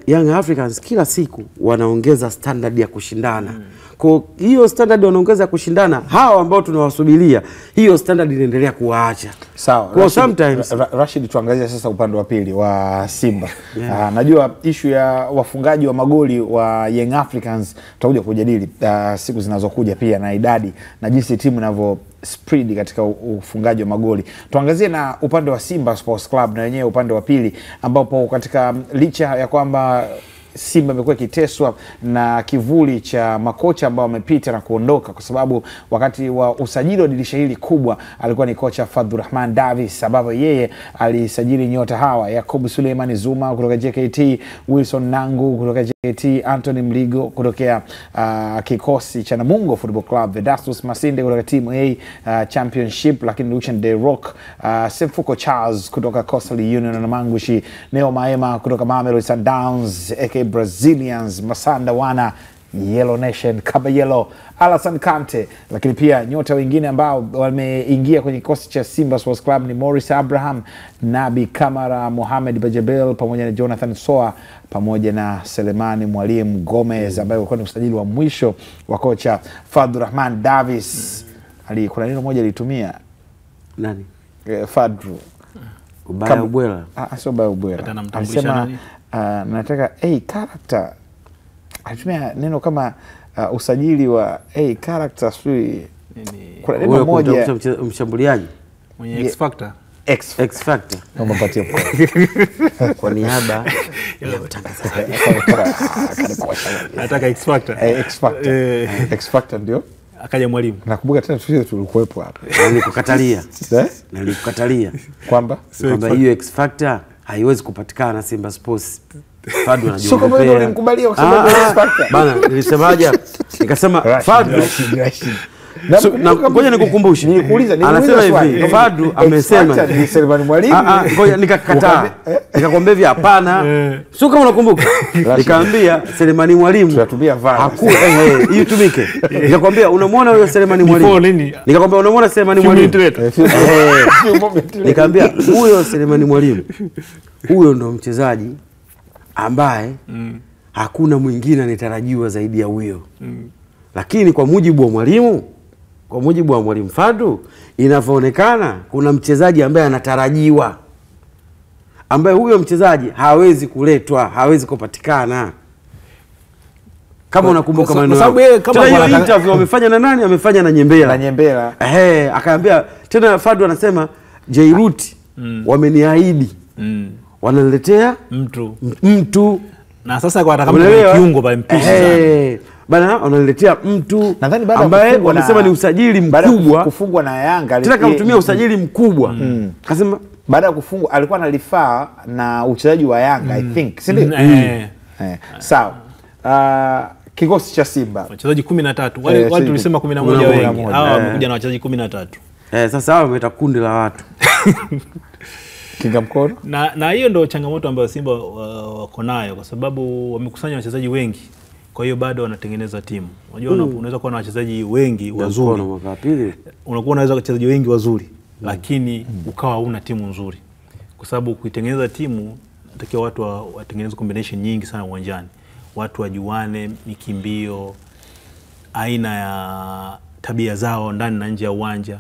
Young Africans kila siku wanaongeza standard ya kushindana. Kwa hiyo standard wanaongeza kushindana, hao ambao tunawasubiria hiyo standard inaendelea kuwaacha. Sawa. Kwa sometimes Rashid, tuangazie sasa upande wa pili wa Simba. Najua issue ya wafungaji wa magoli wa Young Africans tutakuja kujadili siku zinazokuja pia, na idadi na jinsi timu inavyo spread katika ufungaji wa magoli. Tuangazie na upande wa Simba Sports Club na wenyewe upande wa pili, ambapo katika licha ya kwamba Simba imekuwa ikiteswa na kivuli cha makocha ambao wamepita na kuondoka, kwa sababu wakati wa usajili wa dirisha hili kubwa alikuwa ni kocha Fadhurahman Davis, sababu yeye alisajili nyota hawa Yakubu Suleiman Zuma kutoka JKT, Wilson Nangu kutoka JKT, Anthony Mligo kutokea kikosi cha Namungo Football Club, Vedastus Masinde kutoka Team A Championship, lakini Lucien De Rock, Semfuko Charles kutoka Coastal Union na Mangushi, Neo Maema kutoka Mamelodi Sundowns, aka Brazilians, Masanda Wana, Yellow Nation, Caballero, Alassane Kante, lakini pia nyota wengine ambao wameingia kwenye kikosi cha Simba Sports Club ni Morris Abraham, Nabi Kamara, Mohamed Bajabel pamoja na Jonathan Soa pamoja na Selemani Mwalimu Gomez ambaye alikuwa ni usajili wa mwisho wa kocha Fadhurahman Davis. Kuna neno moja alitumia nani? Fadru. Ubaya ubwela. Sio ubaya ubwela. Alisema nataka character. Alitumia neno kama usajili wa character, sui. Kuna neno moja mshambuliaji mwenye X Factor. X Factor. Umepatia kwa niaba ya mtangazaji. Nataka X Factor. X Factor ndio. Akaja mwalimu. Nakumbuka tena tulikuwepo hapa. Nilikukatalia kwamba hiyo X Factor haiwezi kupatikana Simba Sports. Fadlu anajua. Sio kama wewe ulimkubalia kwa sababu X Factor. Bana, nilisemaje? Nikasema Fadlu Ngoja nikukumbushe. Nikuuliza Anasema hivi, Fadlu amesema ni Selemani Mwalimu. Ngoja nikakataa. Nikakwambia hivi hapana. Sio kama unakumbuka. Nikamwambia Selemani Mwalimu tunatumia VAR. Hakuna hiyo tumike. Nikakwambia unamwona huyo Selemani Mwalimu. Nikakwambia unamwona Selemani Mwalimu. Nikamwambia huyo Selemani Mwalimu. Huyo ndo mchezaji ambaye hakuna mwingine anatarajiwa zaidi ya huyo. Lakini kwa mujibu wa mwalimu Fadlu, inavyoonekana kuna mchezaji ambaye anatarajiwa, ambaye huyo mchezaji hawezi kuletwa, hawezi kupatikana. Kama unakumbuka maneno sababu yeye kama hiyo interview amefanya na nani? Amefanya na Nyembela. Akaambia tena Fadlu anasema Jairuti wameniahidi wanaletea mtu na sasa kwa atakapokuwa kiungo pale mpishi bana wanaletea mtu nadhani baada ambaye wamesema ni usajili mkubwa kufungwa na Yanga tena kumtumia usajili mkubwa. Akasema baada ya kufungwa alikuwa analifaa na uchezaji wa Yanga I think si ndio? Sawa. Kikosi cha Simba wachezaji 13 wale tulisema 11 wengi hawa wamekuja na wachezaji 13. Sasa hawa wameleta kundi la watu Kinga Mkono na hiyo ndio changamoto ambayo Simba wako nayo, kwa sababu wamekusanya wachezaji wengi, kwa hiyo bado wanatengeneza timu. Unajua unaweza kuwa na wachezaji wengi wazuri, unakuwa unaweza wachezaji wengi wazuri lakini ukawa huna timu nzuri, kwa sababu kuitengeneza timu natakiwa watu watengeneze combination nyingi sana uwanjani, watu wajuane mikimbio, aina ya tabia zao ndani na nje ya uwanja,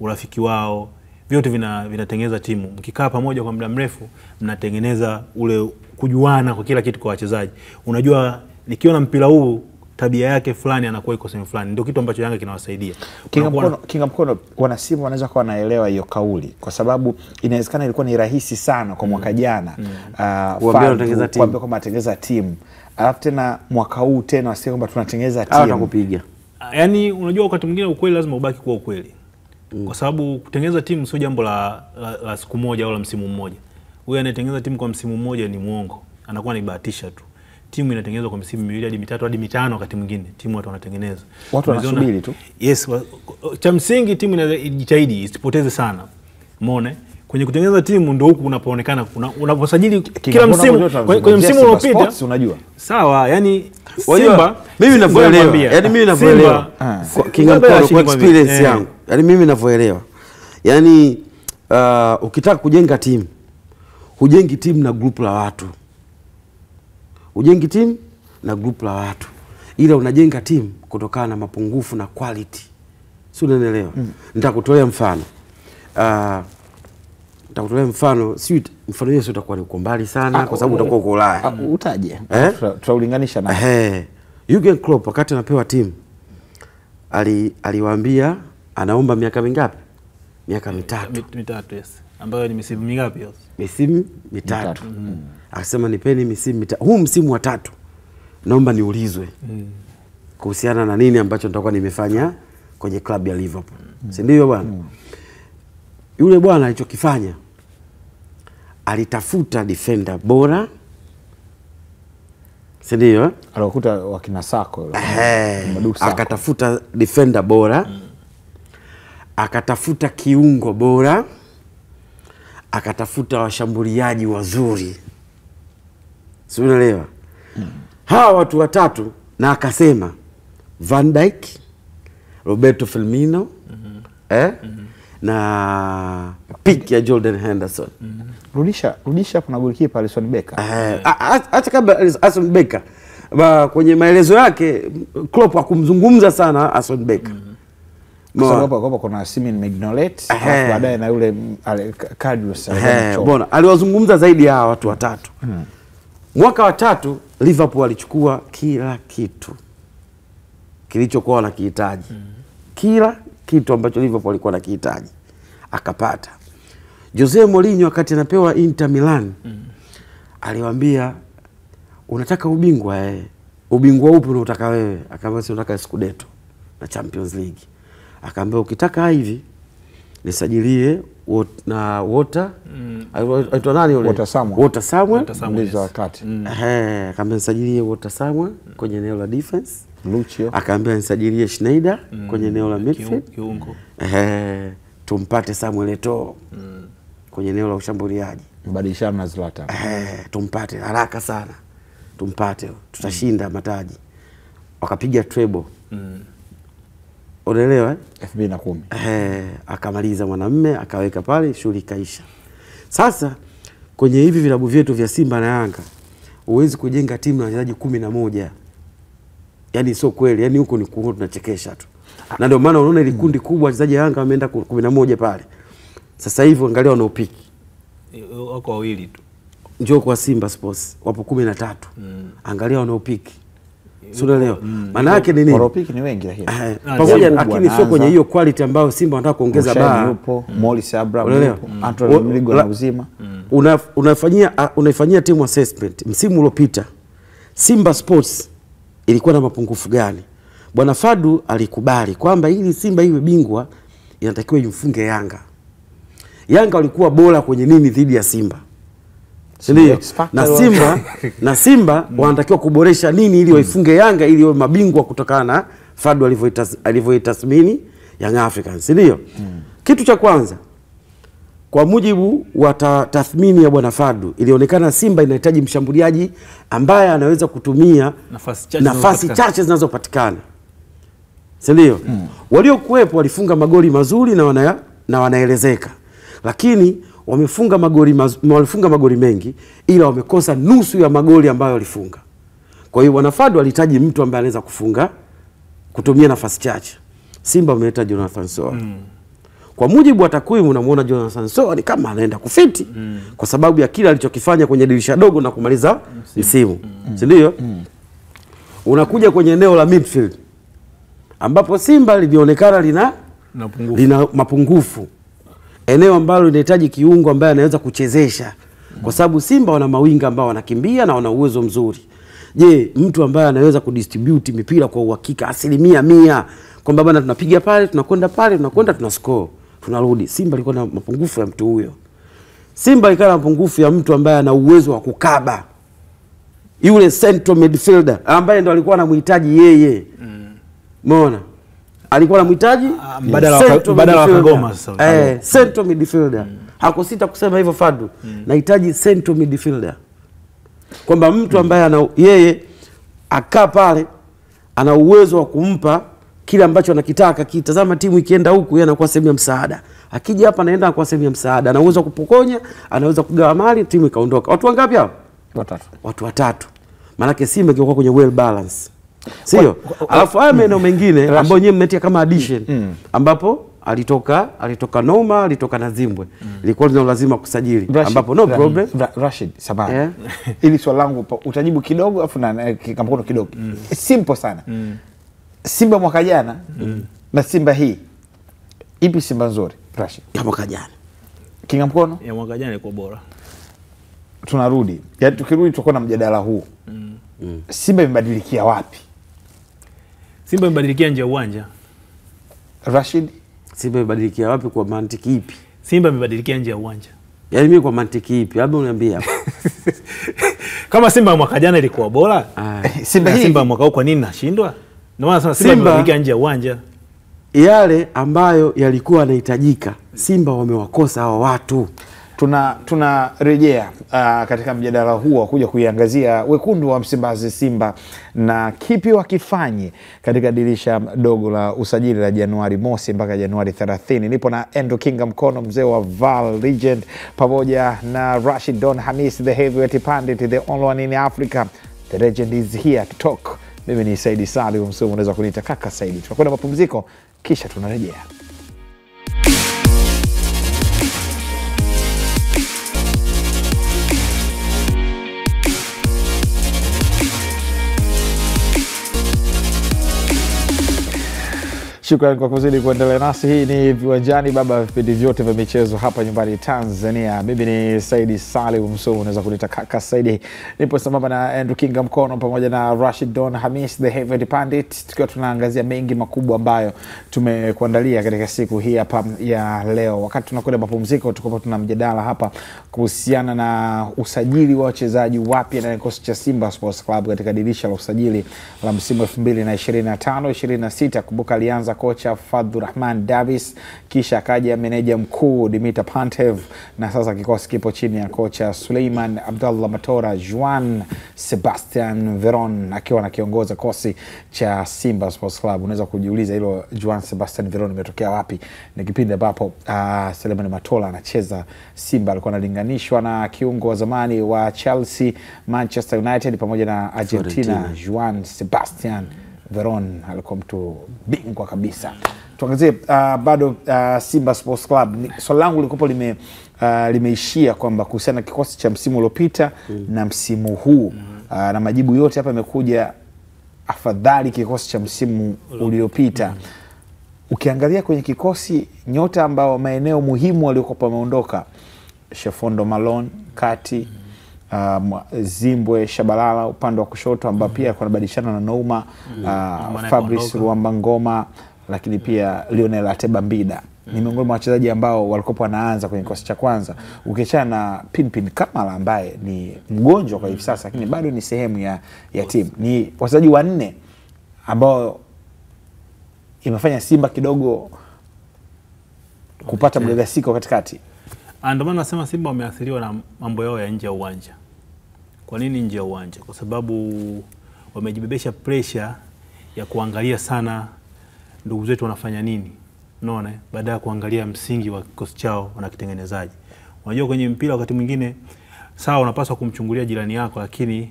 urafiki wao, vyote vinatengeneza timu. Mkikaa pamoja kwa muda mrefu mnatengeneza ule kujuana kwa kila kitu kwa wachezaji. Unajua nikiona mpira huu tabia yake fulani anakuwa iko sehemu fulani, ndio kitu ambacho Yanga kinawasaidia. Kinga Mkono wana Simba wanaweza kuwa wanaelewa hiyo kauli, kwa sababu inawezekana ilikuwa ni rahisi sana kwa mwaka jana kuambia kwamba tunatengeneza timu, alafu tena mwaka huu tena wasije kwamba tunatengeneza timu atakupiga. Yaani unajua wakati mwingine ukweli lazima ubaki kuwa ukweli. Kwa sababu kutengeneza timu sio jambo la siku moja au la msimu mmoja. Huyu anayetengeneza timu kwa msimu mmoja ni muongo, anakuwa anabahatisha tu. Timu inatengenezwa kwa msimu miwili hadi mitatu hadi mitano, wakati mwingine timu watu wanatengeneza. Watu wanasubiri tu. Yes, cha msingi timu inajitahidi isipoteze sana. Umeona? Kwenye kutengeneza timu ndio huku unapoonekana unaposajili kila msimu. Kwenye msimu uliopita unajua. Sawa, yani Simba mimi ninavyoelewa. Yaani mimi ninavyoelewa. Kinga Mkono kwa experience yangu. Yaani mimi ninavyoelewa. Yaani ukitaka kujenga timu, hujengi timu na group la watu. Ujengi timu na group la watu, ila unajenga timu kutokana na mapungufu na quality. Si unanielewa? Nitakutolea mfano. Si mfano hiyo utakuwa ni uko mbali sana kwa sababu utakuwa uko Ulaya. Utaje? Tutaulinganisha na Jurgen Klopp wakati anapewa timu aliwaambia anaomba miaka mingapi? Miaka mitatu. Yes. Ambayo ni misimu mingapi hiyo? Misimu mitatu. Akasema nipeni misimu mitatu. Huu msimu wa tatu naomba niulizwe kuhusiana na nini ambacho nitakuwa nimefanya kwenye klabu ya Liverpool. Si ndio bwana? Yule bwana alichokifanya, alitafuta defender bora. Si ndio? Alikuta wakina Sako akatafuta defender bora, akatafuta kiungo bora, akatafuta washambuliaji wazuri. Si unaelewa? Hawa watu watatu, na akasema Van Dijk, Roberto Firmino, na pick ya Jordan Henderson. Rudisha kuna golikipa Alisson Becker. Acha kabla Alisson Becker. Kwenye maelezo yake Klopp hakumzungumza sana Alisson Becker. Kwa sababu kuna Simon Mignolet, baadaye na yule Karius. Bwana aliwazungumza zaidi ya watu watatu. Mwaka wa tatu Liverpool alichukua kila kitu kilichokuwa wanakihitaji. Kila kitu ambacho Liverpool alikuwa anakihitaji akapata. Jose Mourinho wakati anapewa Inter Milan aliwaambia unataka ubingwa ubingwa upi unataka wewe? Akamwambia unataka Scudetto na Champions League. Akamwambia ukitaka hivi nisajilie na Water aitwa nani yule? Water Samuel mlinzi wa kati. Akaambia nisajilie Water Samuel kwenye eneo la defense. Lucio akaambia nisajilie Schneider kwenye eneo la midfield. Kiungo. Tumpate Samuel Eto'o kwenye eneo la ushambuliaji. mbadilishana na Zlatan. Tumpate haraka sana. Tumpate, tutashinda mataji. Wakapiga treble. Unaelewa 2010. Akamaliza mwanamume, akaweka pale, shughuli kaisha. Sasa kwenye hivi vilabu vyetu vya Simba na Yanga huwezi kujenga timu na wachezaji 11. Yaani sio kweli, yaani huko ni kuongo, tunachekesha tu. Na ndio maana unaona ile kundi kubwa wachezaji Yanga wameenda 11 pale. Sasa hivi angalia wanaopiki. Wako wawili tu. Njoo kwa Simba Sports wapo 13. Angalia wanaopiki. Sio leo. Maana yake ni nini? Wanaopiki ni wengi lakini. Pamoja lakini sio kwenye hiyo quality ambayo Simba wanataka kuongeza baa. Yupo, Morris Abraham yupo, Anthony Mligo na uzima. Unaifanyia team assessment. Msimu uliopita Simba Sports ilikuwa na mapungufu gani? Bwana Fadu alikubali kwamba ili Simba iwe bingwa inatakiwa imfunge Yanga. Yanga walikuwa bora kwenye nini dhidi ya Simba? Ndio. Na Simba wanatakiwa kuboresha nini ili waifunge Yanga ili wawe mabingwa kutokana na Fadu alivyoitathmini Young Africans, ndio? Kitu cha kwanza, kwa mujibu wa tathmini ya Bwana Fadu, ilionekana Simba inahitaji mshambuliaji ambaye anaweza kutumia nafasi chache zinazopatikana. Ndio? Waliokuwepo walifunga magoli mazuri na wanaelezeka. Lakini walifunga magoli mengi ila wamekosa nusu ya magoli ambayo walifunga. Kwa hiyo Bwana Fadu alihitaji mtu ambaye anaweza kutumia nafasi chache. Simba wameleta Jonathan Soa. Kwa mujibu wa takwimu unamuona Jonathan Soa ni kama anaenda kufiti kwa sababu ya kile alichokifanya kwenye dirisha dogo na kumaliza msimu. Ndio? Unakuja kwenye eneo la midfield ambapo Simba lilionekana lina mapungufu. Eneo ambalo linahitaji kiungo ambaye anaweza kuchezesha. Kwa sababu Simba wana mawinga ambao wanakimbia na wana uwezo mzuri. Je, mtu ambaye anaweza kudistribute mipira kwa uhakika 100% kwamba bana tunapiga pale, tunakwenda pale, tuna score, tunarudi. Simba ilikuwa na mapungufu ya mtu huyo. Simba ilikuwa na mapungufu ya mtu ambaye ana uwezo wa kukaba. Yule central midfielder ambaye ndo alikuwa anamhitaji yeye. Umeona? Alikuwa anamhitaji badala wa Kagoma sasa. Central midfielder. Hakusita kusema hivyo Fadu. Nahitaji central midfielder. Kwamba mtu ambaye yeye akaa pale ana uwezo wa kumpa kile ambacho anakitaka. Kitazama timu ikienda huku yeye anakuwa sehemu ya msaada. Akija hapa anaenda kwa sehemu ya msaada. Ana uwezo kupokonya, anaweza kugawa mali, timu ikaondoka. Watu wangapi hao? Watu watatu. Maana Simba ingekuwa kwenye well balance. Sio? Alafu haya maeneo mengine ambayo nyewe mmetia kama addition ambapo alitoka Noma, alitoka na Zimbwe. Ilikuwa ni lazima kusajili ambapo no problem. Rashid Sabani. Ili swali langu utajibu kidogo afu na Kingamkono kidogo. Simple sana. Simba mwaka jana na Simba hii. Ipi Simba nzuri? Rashid. Ya mwaka jana. Kingamkono? Ya mwaka jana ilikuwa bora. Tunarudi. Yaani tukirudi tutakuwa na mjadala huu. Simba imebadilikia wapi? Simba imebadilikia nje ya uwanja. Rashid, Simba imebadilikia wapi kwa mantiki ipi? Simba imebadilikia nje ya uwanja. Yaani mimi kwa mantiki ipi? Labda uniambie hapo. Kama Simba mwaka jana ilikuwa bora, Simba mwaka huu kwa nini nashindwa? Ndio maana sasa Simba imebadilikia nje ya uwanja. Yale ambayo yalikuwa yanahitajika, Simba wamewakosa hao watu. Tunarejea katika mjadala huu wa kuja kuiangazia wekundu wa Msimbazi Simba na kipi wakifanye katika dirisha dogo la usajili la Januari mosi mpaka Januari 30. Nipo na Endo Kingamkono, mzee wa Val Legend, pamoja na Rashid Don Hamis, the heavyweight pandit, the only one in Africa. The legend is here to talk. Mimi ni Saidi Salim, msomo unaweza kuniita kaka Saidi. Tunakwenda mapumziko kisha tunarejea. Shukrani kwa kuzidi kuendelea nasi. Hii ni Viwanjani, baba vipindi vyote vya michezo hapa nyumbani Tanzania. Mimi ni Saidi Salim Msomo, unaweza kunita kaka Saidi. Nipo sambamba na Andrew Kinga Mkono pamoja na Rashid Don Hamis the Heavy Pandit, tukiwa tunaangazia mengi makubwa ambayo tumekuandalia katika siku hii hapa ya leo. Wakati tunakwenda mapumziko, tuko tuna mjadala hapa kuhusiana na usajili wa wachezaji wapya na kikosi cha Simba Sports Club katika dirisha la usajili la msimu 2025-26. Kumbuka alianza kocha Fadlu Rahman Davis, kisha akaja meneja mkuu Dimitar Pantev, na sasa kikosi kipo chini ya kocha Suleiman Abdallah Matora. Juan Sebastian Veron akiwa anakiongoza kosi cha Simba Sports Club. Unaweza kujiuliza hilo Juan Sebastian Veron imetokea wapi? Ni kipindi ambapo Suleiman Matola anacheza Simba, alikuwa analinganishwa na kiungo wa zamani wa Chelsea, Manchester United pamoja na Argentina Juan Sebastian Veron, alikuwa mtu bingwa kabisa. Tuangazie bado Simba Sports Club. Swali langu lilikuwa limeishia kwamba kuhusiana na kikosi cha msimu uliopita na msimu huu, na majibu yote hapa yamekuja afadhali kikosi cha msimu uliopita. Ukiangalia kwenye kikosi, nyota ambao maeneo muhimu waliokuwa pameondoka, Shefondo Malone kati, Zimbwe Shabalala upande wa kushoto ambao pia kunabadilishana na Nouma, Fabrice Ruamba Ngoma, lakini pia Lionel Ateba Mbida ni miongoni mwa wachezaji ambao walikuwa wanaanza kwenye kikosi cha kwanza. Ukiachana na Pinpin Kamala ambaye ni mgonjwa kwa hivi sasa, lakini bado ni sehemu ya timu. Ni wachezaji wanne ambao imefanya Simba kidogo kupata mgagasiko katikati. Ndio maana nasema Simba wameathiriwa na mambo yao ya nje ya uwanja. Kwa nini nje ya uwanja? Kwa sababu wamejibebesha pressure ya kuangalia sana ndugu zetu wanafanya nini. Unaona, baada ya kuangalia msingi wa kikosi chao wanakitengenezaje. Unajua kwenye mpira wakati mwingine sawa unapaswa kumchungulia jirani yako, lakini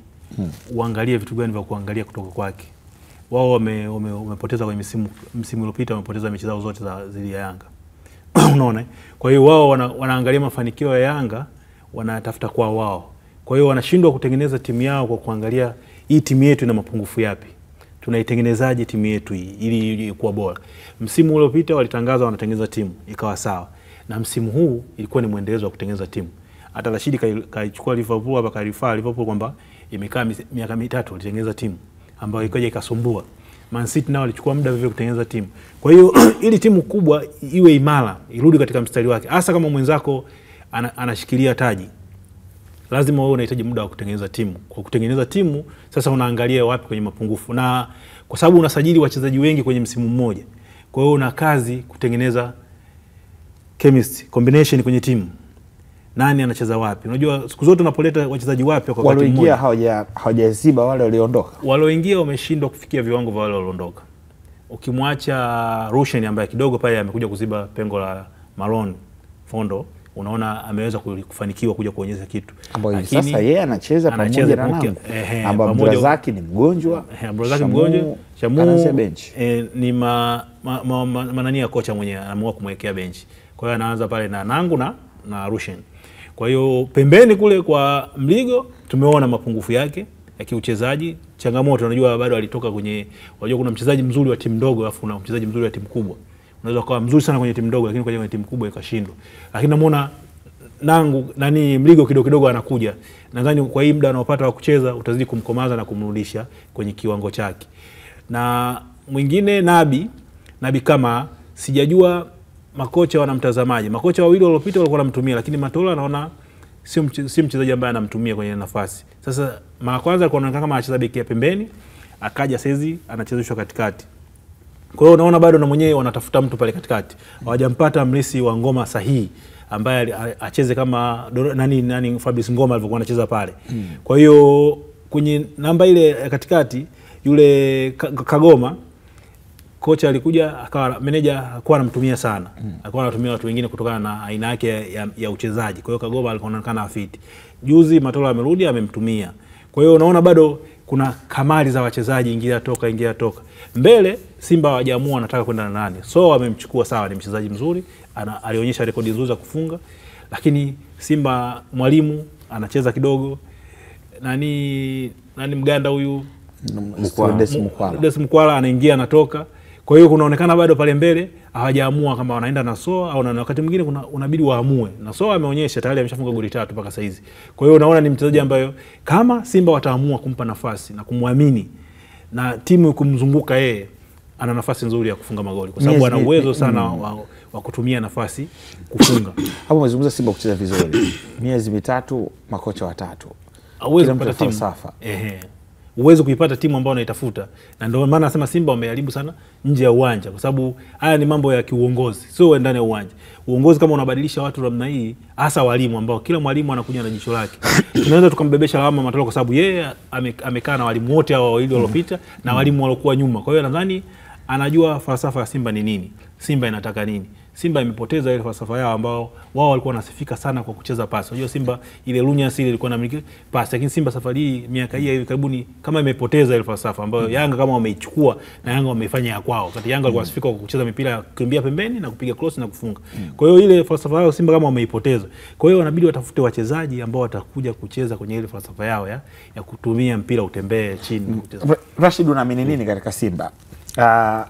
uangalie vitu gani vya kuangalia kutoka kwake. Wao wamepoteza kwenye msimu uliopita, wamepoteza mechi zao zote za zili ya Yanga. Unaona? Kwa hiyo wao wanaangalia mafanikio ya Yanga, wanatafuta kwa wao. Kwa hiyo wanashindwa kutengeneza timu yao kwa kuangalia hii timu yetu ina mapungufu yapi. Tunaitengenezaje timu yetu hii ili kuwa bora. Msimu uliopita walitangaza wanatengeneza timu, ikawa sawa. Na msimu huu ilikuwa ni muendelezo wa kutengeneza timu. Hata Rashid kaichukua Liverpool hapa, karifaa Liverpool kwamba imekaa miaka mitatu walitengeneza timu ambayo ikaja ikasumbua. Man City nao walichukua muda vivyo kutengeneza timu. Kwa hiyo ili timu kubwa iwe imara, irudi katika mstari wake. Hasa kama mwenzako anashikilia taji, lazima wewe unahitaji muda wa kutengeneza timu. Kwa kutengeneza timu sasa unaangalia wapi kwenye mapungufu. Na kwa sababu unasajili wachezaji wengi kwenye msimu mmoja, kwa hiyo una kazi kutengeneza chemistry, combination kwenye timu. Nani anacheza wapi? Unajua siku zote unapoleta wachezaji wapya kwa wakati mmoja, walioingia hawajaziba wale walioondoka. Walioingia wameshindwa kufikia viwango vya wale walioondoka. Ukimwacha Rushen ambaye kidogo pale amekuja kuziba pengo la Malone Fondo, unaona ameweza kufanikiwa kuja kuonyesha kitu. Lakini sasa yeye anacheza pamoja na Nangu, ambapo Abdurazaki ni mgonjwa. Abdurazaki mgonjwa, Shamu ni manani ya kocha mwenyewe anaamua kumwekea bench. Kwa hiyo anaanza pale na Nangu na Rushen. Kwa hiyo pembeni kule kwa Mligo tumeona mapungufu yake ya kiuchezaji, changamoto. Unajua bado alitoka kwenye, unajua kuna mchezaji mzuri wa timu ndogo alafu na mchezaji mzuri wa timu kubwa. Unaweza kuwa mzuri sana kwenye timu ndogo lakini kwenye timu kubwa ikashindwa. Lakini namuona Nangu Mligo kidogo anakuja. Nadhani kwa hii muda anaopata wa kucheza utazidi kumkomaza na kumrudisha kwenye kiwango chake. Na mwingine Nabi kama sijajua makocha wanamtazamaje. Makocha wawili waliopita walikuwa wanamtumia, lakini Matola naona sio mchezaji ambaye anamtumia kwenye nafasi. Sasa mara kwanza alikuwa anaonekana kama anacheza beki ya pembeni, akaja saizi anachezeshwa katikati. Kwa hiyo unaona bado na mwenyewe wanatafuta mtu pale katikati. Hawajampata mlisi wa Ngoma sahihi ambaye acheze kama nani Fabrice Ngoma alivyokuwa anacheza pale. Kwa hiyo kwenye namba ile katikati yule Kagoma, kocha alikuja akawa meneja akawa anamtumia sana. Alikuwa anatumia watu wengine kutokana na aina yake ya uchezaji. Kwa hiyo Kagoma alikuwa anaonekana afiti. Juzi Matola amerudi amemtumia. Kwa hiyo unaona bado kuna kamari za wachezaji ingia toka. Mbele Simba hawajaamua wanataka kwenda na nani. So wamemchukua sawa, ni mchezaji mzuri, alionyesha rekodi nzuri za kufunga. Lakini Simba mwalimu anacheza kidogo. Nani Mganda huyu? Des Mkwala anaingia anatoka. Kwa hiyo kunaonekana bado pale mbele hawajaamua kama wanaenda na Soa au na wakati mwingine unabidi waamue. Na Soa ameonyesha tayari ameshafunga goli 3 mpaka saizi. Kwa hiyo unaona ni mchezaji ambaye kama Simba wataamua kumpa nafasi na kumwamini na timu kumzunguka yeye, ana nafasi nzuri ya kufunga magoli kwa sababu ana uwezo sana wa kutumia nafasi kufunga. Hapo umezungumza Simba kucheza vizuri. Miezi mitatu makocha watatu. Uwezo kupata timu. Uwezo kuipata timu ambayo unaitafuta. Na ndio maana nasema Simba wameharibu sana nje ya uwanja kwa sababu haya ni mambo ya kiuongozi, sio ndani ya uwanja. Uongozi kama unabadilisha watu namna hii, hasa walimu ambao kila mwalimu anakuja na jicho lake. Tunaweza tukambebesha lawama Matola kwa sababu yeye amekaa na walimu wote hao wawili waliopita na walimu waliokuwa nyuma. Kwa hiyo nadhani anajua falsafa ya Simba ni nini. Simba inataka nini? Simba imepoteza ile falsafa yao ambao wao walikuwa wanasifika sana kwa kucheza pasi. Unajua Simba ile Lunyasi ile ilikuwa inamiliki pasi, lakini Simba safari hii miaka hii hivi karibuni kama imepoteza ile falsafa ambayo Yanga kama wameichukua na Yanga wameifanya ya kwao. Wakati Yanga walikuwa wanasifika kwa kucheza mipira ya kukimbia pembeni na kupiga cross na kufunga. Kwa hiyo ile falsafa yao Simba kama wameipoteza. Kwa hiyo wanabidi watafute wachezaji ambao watakuja kucheza kwenye ile falsafa yao ya kutumia mpira utembee chini. Rashid, unaamini nini katika Simba?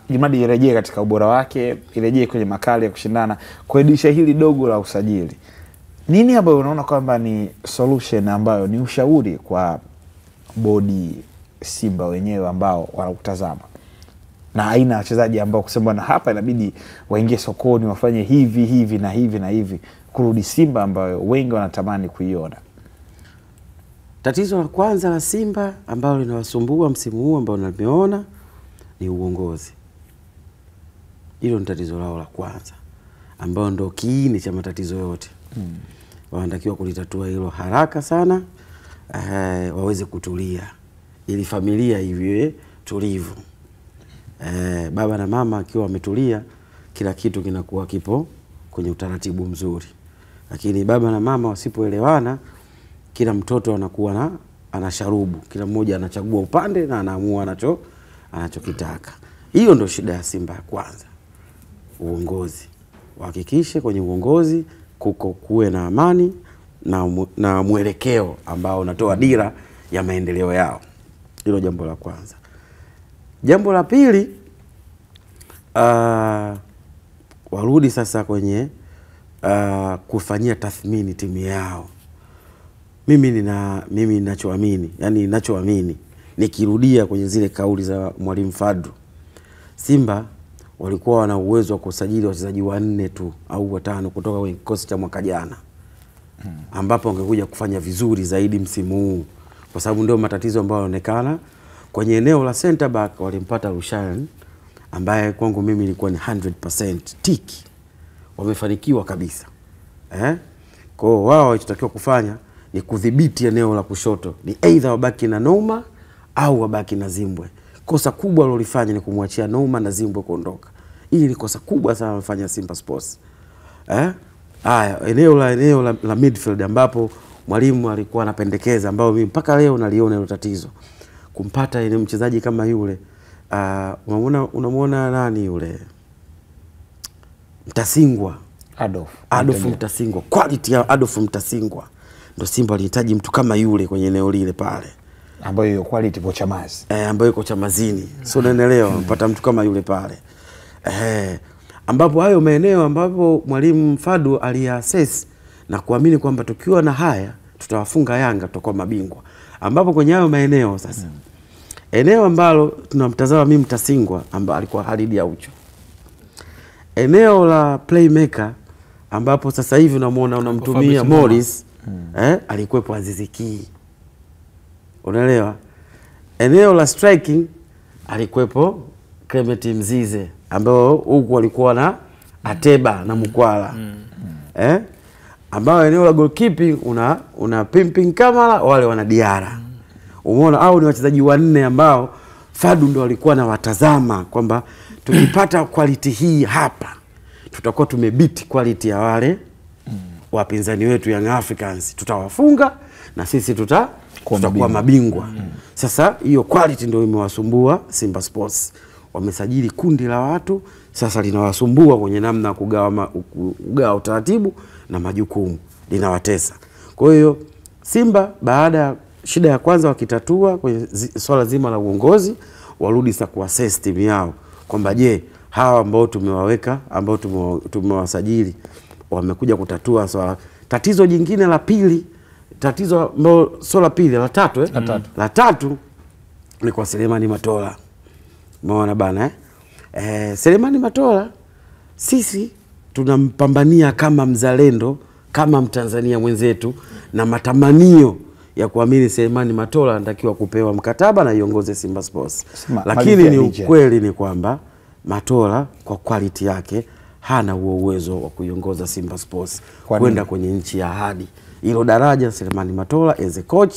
Jumadi irejee katika ubora wake, irejee kwenye makali ya kushindana kwa dirisha hili dogo la usajili. Nini ambayo unaona kwamba ni solution ambayo ni ushauri kwa bodi Simba wenyewe ambao wanakutazama? Na aina ya wachezaji ambao kusema na hapa inabidi waingie sokoni wafanye hivi na hivi na hivi kurudi Simba ambayo wengi wanatamani kuiona. Tatizo la kwanza la Simba ambalo linawasumbua msimu huu ambao nimeona ni uongozi. Hilo ni tatizo lao la kwanza ambao ndo kiini cha matatizo yote. Wanatakiwa kulitatua hilo haraka sana, waweze kutulia ili familia iwe tulivu. Baba na mama akiwa wametulia, kila kitu kinakuwa kipo kwenye utaratibu mzuri. Lakini baba na mama wasipoelewana, kila mtoto anakuwa anasharubu, kila mmoja anachagua upande na anaamua anachokitaka. Hiyo ndio shida ya Simba ya kwanza. Uongozi. Wahakikishe kwenye uongozi kuwe na amani na mwelekeo ambao unatoa dira ya maendeleo yao. Hilo jambo la kwanza. Jambo la pili, warudi sasa kwenye kufanyia tathmini timu yao. Mimi ninachoamini, nikirudia kwenye zile kauli za Mwalimu Fadlu, Simba walikuwa wana uwezo wa kusajili wachezaji 4 tu au 5 kutoka kwenye kikosi cha mwaka jana, ambapo wangekuja kufanya vizuri zaidi msimu huu, kwa sababu ndio matatizo ambayo yanaonekana kwenye eneo la center back. Walimpata Rushan ambaye kwangu mimi ilikuwa ni 100% tiki, wamefanikiwa kabisa. Kwa hiyo wao walichotakiwa kufanya ni kudhibiti eneo la kushoto, ni either wabaki na Nouma au wabaki na Zimbwe. Kosa kubwa walilofanya ni kumwachia Nouma na Zimbwe kuondoka. Hili ni kosa kubwa sana wamefanya Simba Sports. Eneo la midfield ambapo mwalimu alikuwa anapendekeza, ambao mimi mpaka leo naliona hilo tatizo, kumpata ile mchezaji kama yule. Unamuona nani yule? Mtasingwa. Adolf Mtasingwa. Quality ya Adolf Mtasingwa. Ndio Simba walihitaji mtu kama yule kwenye eneo lile pale. Ambayo hiyo quality kwa Chamazi. Ambayo iko Chamazini. Sio unaelewa, mpata mtu kama yule pale. Ambapo hayo maeneo ambapo Mwalimu Fadlu aliassess na kuamini kwamba tukiwa na haya tutawafunga Yanga, tutakuwa mabingwa. Ambapo kwenye hayo maeneo sasa, eneo ambalo tunamtazama mimi Mtasingwa ambaye alikuwa Halid Aucho, eneo la playmaker ambapo sasa hivi unamtumia Morris, alikuwepo Aziz Ki. Unaelewa? Eneo la striking alikuwepo Clement Mzize, ambao huko walikuwa na Ateba na Mkwala. Ambao eneo la goalkeeping una Pimping Kamara, wale wana Diara. Umeona, au ni wachezaji 4 ambao Fadlu ndo alikuwa na watazama kwamba tukipata quality hii hapa tutakuwa tumebiti quality ya wale wapinzani wetu Young Africans, tutawafunga na sisi tutakuwa mabingwa. Sasa hiyo quality ndio imewasumbua Simba Sports. Wamesajili kundi la watu, sasa linawasumbua kwenye namna ya kugawa utaratibu na majukumu, linawatesa. Kwa hiyo Simba baada ya shida ya kwanza wakitatua kwenye swala zima la uongozi, warudi sasa kuassess timu yao, kwamba je, hawa ambao tumewaweka, ambao tumewasajili wamekuja kutatua swala. Tatizo jingine la pili, tatizo ambalo sio la pili, la tatu la tatu ni kwa Selemani Matola. Umeona bana Selemani Matola sisi tunampambania kama mzalendo, kama Mtanzania mwenzetu, na matamanio ya kuamini Selemani Matola anatakiwa kupewa mkataba na iongoze Simba Sports. Lakini ni ukweli ni kwamba Matola kwa quality yake hana huo uwezo wa kuiongoza Simba Sports kwenda kwenye nchi ya ahadi. Hilo daraja Selemani Matola as a coach,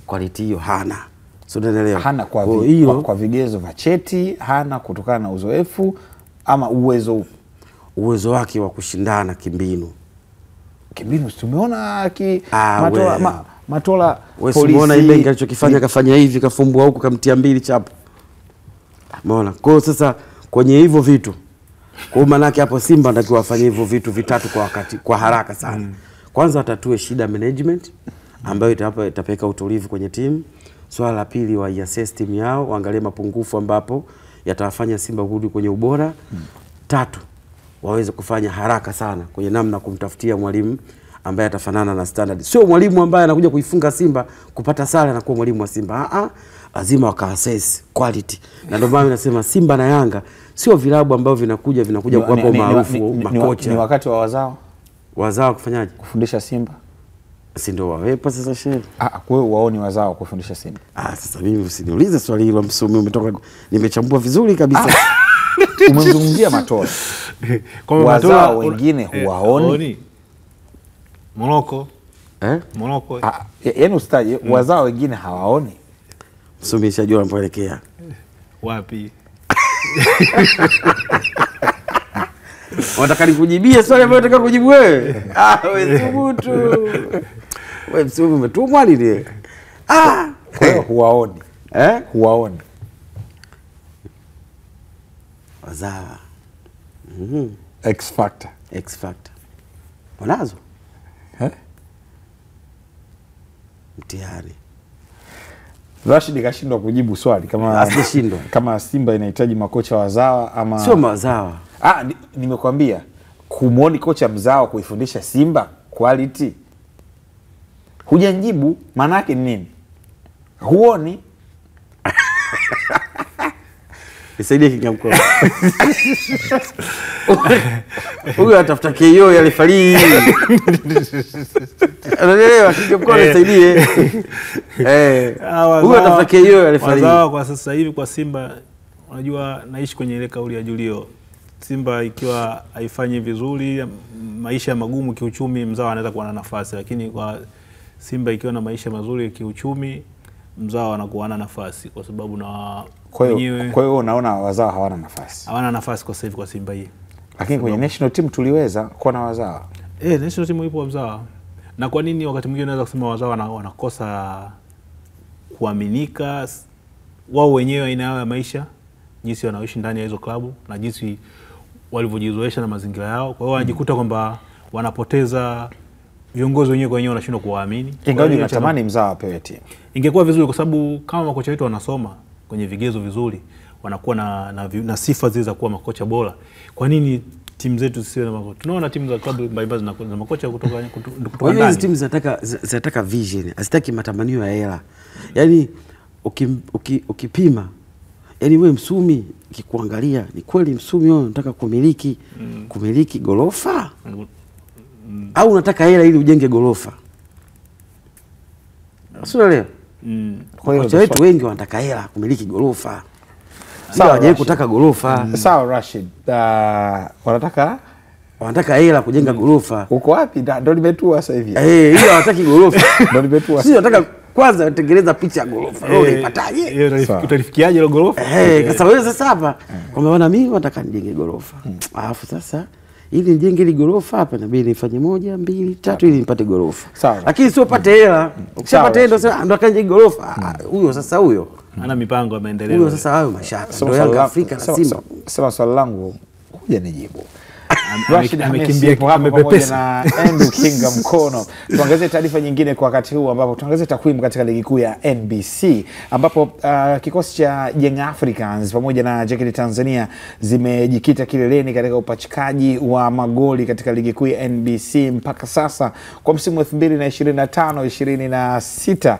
quality hiyo hana. So unaelewa? Hana kwa vigezo vya cheti, hana kutokana na uzoefu ama uwezo wake wa kushindana kimbinu. Kimbinu tumeona Matola Polisi. Umeona Ibenge alichokifanya, kafanya hivi, kafumbua huko, kamtia 2 chapo. Umeona? Kwa hiyo sasa kwenye hivyo vitu, kwa maana yake hapo Simba anatakiwa afanye hivyo vitu vitatu kwa wakati, kwa haraka sana. Kwanza atatue shida management ambayo itapeleka utulivu kwenye timu. Swala la pili, wa assess timu yao, waangalie mapungufu ambapo yatawafanya Simba kurudi kwenye ubora. Tatu, waweze kufanya haraka sana kwenye namna kumtafutia mwalimu ambaye atafanana na standard. Sio mwalimu ambaye anakuja kuifunga Simba kupata sare na kuwa mwalimu wa Simba. Lazima waka-assess quality. Na ndio maana nasema Simba na Yanga sio vilabu ambavyo vinakuja kuwapa maarufu makocha. Ni wakati wa wazao kufanyaje? Kufundisha Simba. Si ndio wawepa sasa shehe? Kwa hiyo waoni wazao kufundisha Simba. Sasa mimi usiniulize swali hilo, Msumi umetoka, nimechambua vizuri kabisa. Umezungumzia Matola. Kwa wazao wengine huwaoni. Moroko. Moroko. Yaani ustaje, wazao wengine hawaoni. Msumi shajua anapoelekea. Wapi? Unataka nikujibie swali ambalo unataka kujibu wewe? Wewe thubutu. Wewe Msumi umetumwa nini? Kwa hiyo huwaoni. Huwaoni. Wazawa. X factor. Wanazo? Mtihani. Rashid kashindwa kujibu swali kama Simba inahitaji makocha wazawa ama sio wazawa. Nimekwambia kumuoni kocha mzawa kuifundisha Simba quality. Hujanijibu, maana yake ni nini? Huoni? Nisaidie Kingamkono. Huyu atafuta KO ya referee. Unaelewa, Kingamkono nisaidie. Huyu atafuta KO ya referee. Wazawa kwa sasa hivi kwa Simba, unajua naishi kwenye ile kauli ya Julio. Simba ikiwa haifanyi vizuri, maisha magumu kiuchumi, mzawa anaweza kuwa na nafasi, lakini kwa Simba ikiwa na maisha mazuri kiuchumi, mzawa anakuwa na nafasi kwa sababu na kwa hiyo unaona wazawa hawana nafasi. Hawana nafasi kwa sasa hivi kwa Simba hii. Lakini kwenye national team tuliweza kuwa na wazawa. National team ipo wazawa. Na kwa nini wakati mwingine unaweza kusema wazawa wanakosa kuaminika wao wenyewe, aina yao ya maisha, jinsi wanaoishi ndani ya hizo klabu na jinsi walivyojizoesha na mazingira yao. Kwa hiyo wanajikuta kwamba wanapoteza viongozi wenyewe kwa wenyewe, wanashindwa kuwaamini. Ingawa natamani mzawa apewe timu. Ingekuwa vizuri kwa sababu kama makocha wetu wanasoma kwenye vigezo vizuri, wanakuwa na sifa zile za kuwa makocha bora. Kwa nini timu zetu zisiwe na makocha? Tunaona timu za klabu mbalimbali zina makocha kutoka ndani. Hizi timu zinataka vision, hazitaki matamanio ya hela. Yaani ukipima, yaani wewe Msumi ukikuangalia, ni kweli Msumi wewe unataka kumiliki gorofa? Au unataka hela ili ujenge gorofa? Sio leo. Kwa hiyo wetu wengi wanataka hela kumiliki gorofa. Sawa, hawajawahi kutaka gorofa. Sawa Rashid. Wanataka hela kujenga gorofa. Uko wapi? Ndio nimetua sasa hivi. Hiyo hawataki gorofa. Ndio nimetua. Sisi tunataka kwanza tengeneza picha ya gorofa. Wewe unapataje? Utalifikiaje ile gorofa? Sasa wewe sasa hapa kwamba bwana mimi nataka nijenge gorofa. Alafu sasa ili nijenge ile gorofa hapa inabidi nifanye 1, 2, 3 ili nipate gorofa. Sawa. Lakini sio pate hela. Ukishapata hela ndio kanje gorofa. Huyo sasa huyo ana mipango ya maendeleo. Huyo sasa hayo mashaka. Ndio Yanga Afrika na Simba. Sema swali langu hujanijibu. Rashid amekimbia pamoja na Andrew Kinga Mkono. Tuangazie taarifa nyingine kwa wakati huu ambapo tuangazie takwimu katika ligi kuu ya NBC ambapo kikosi cha Young Africans pamoja na JKT Tanzania zimejikita kileleni katika upachikaji wa magoli katika ligi kuu ya NBC mpaka sasa kwa msimu 2025-26.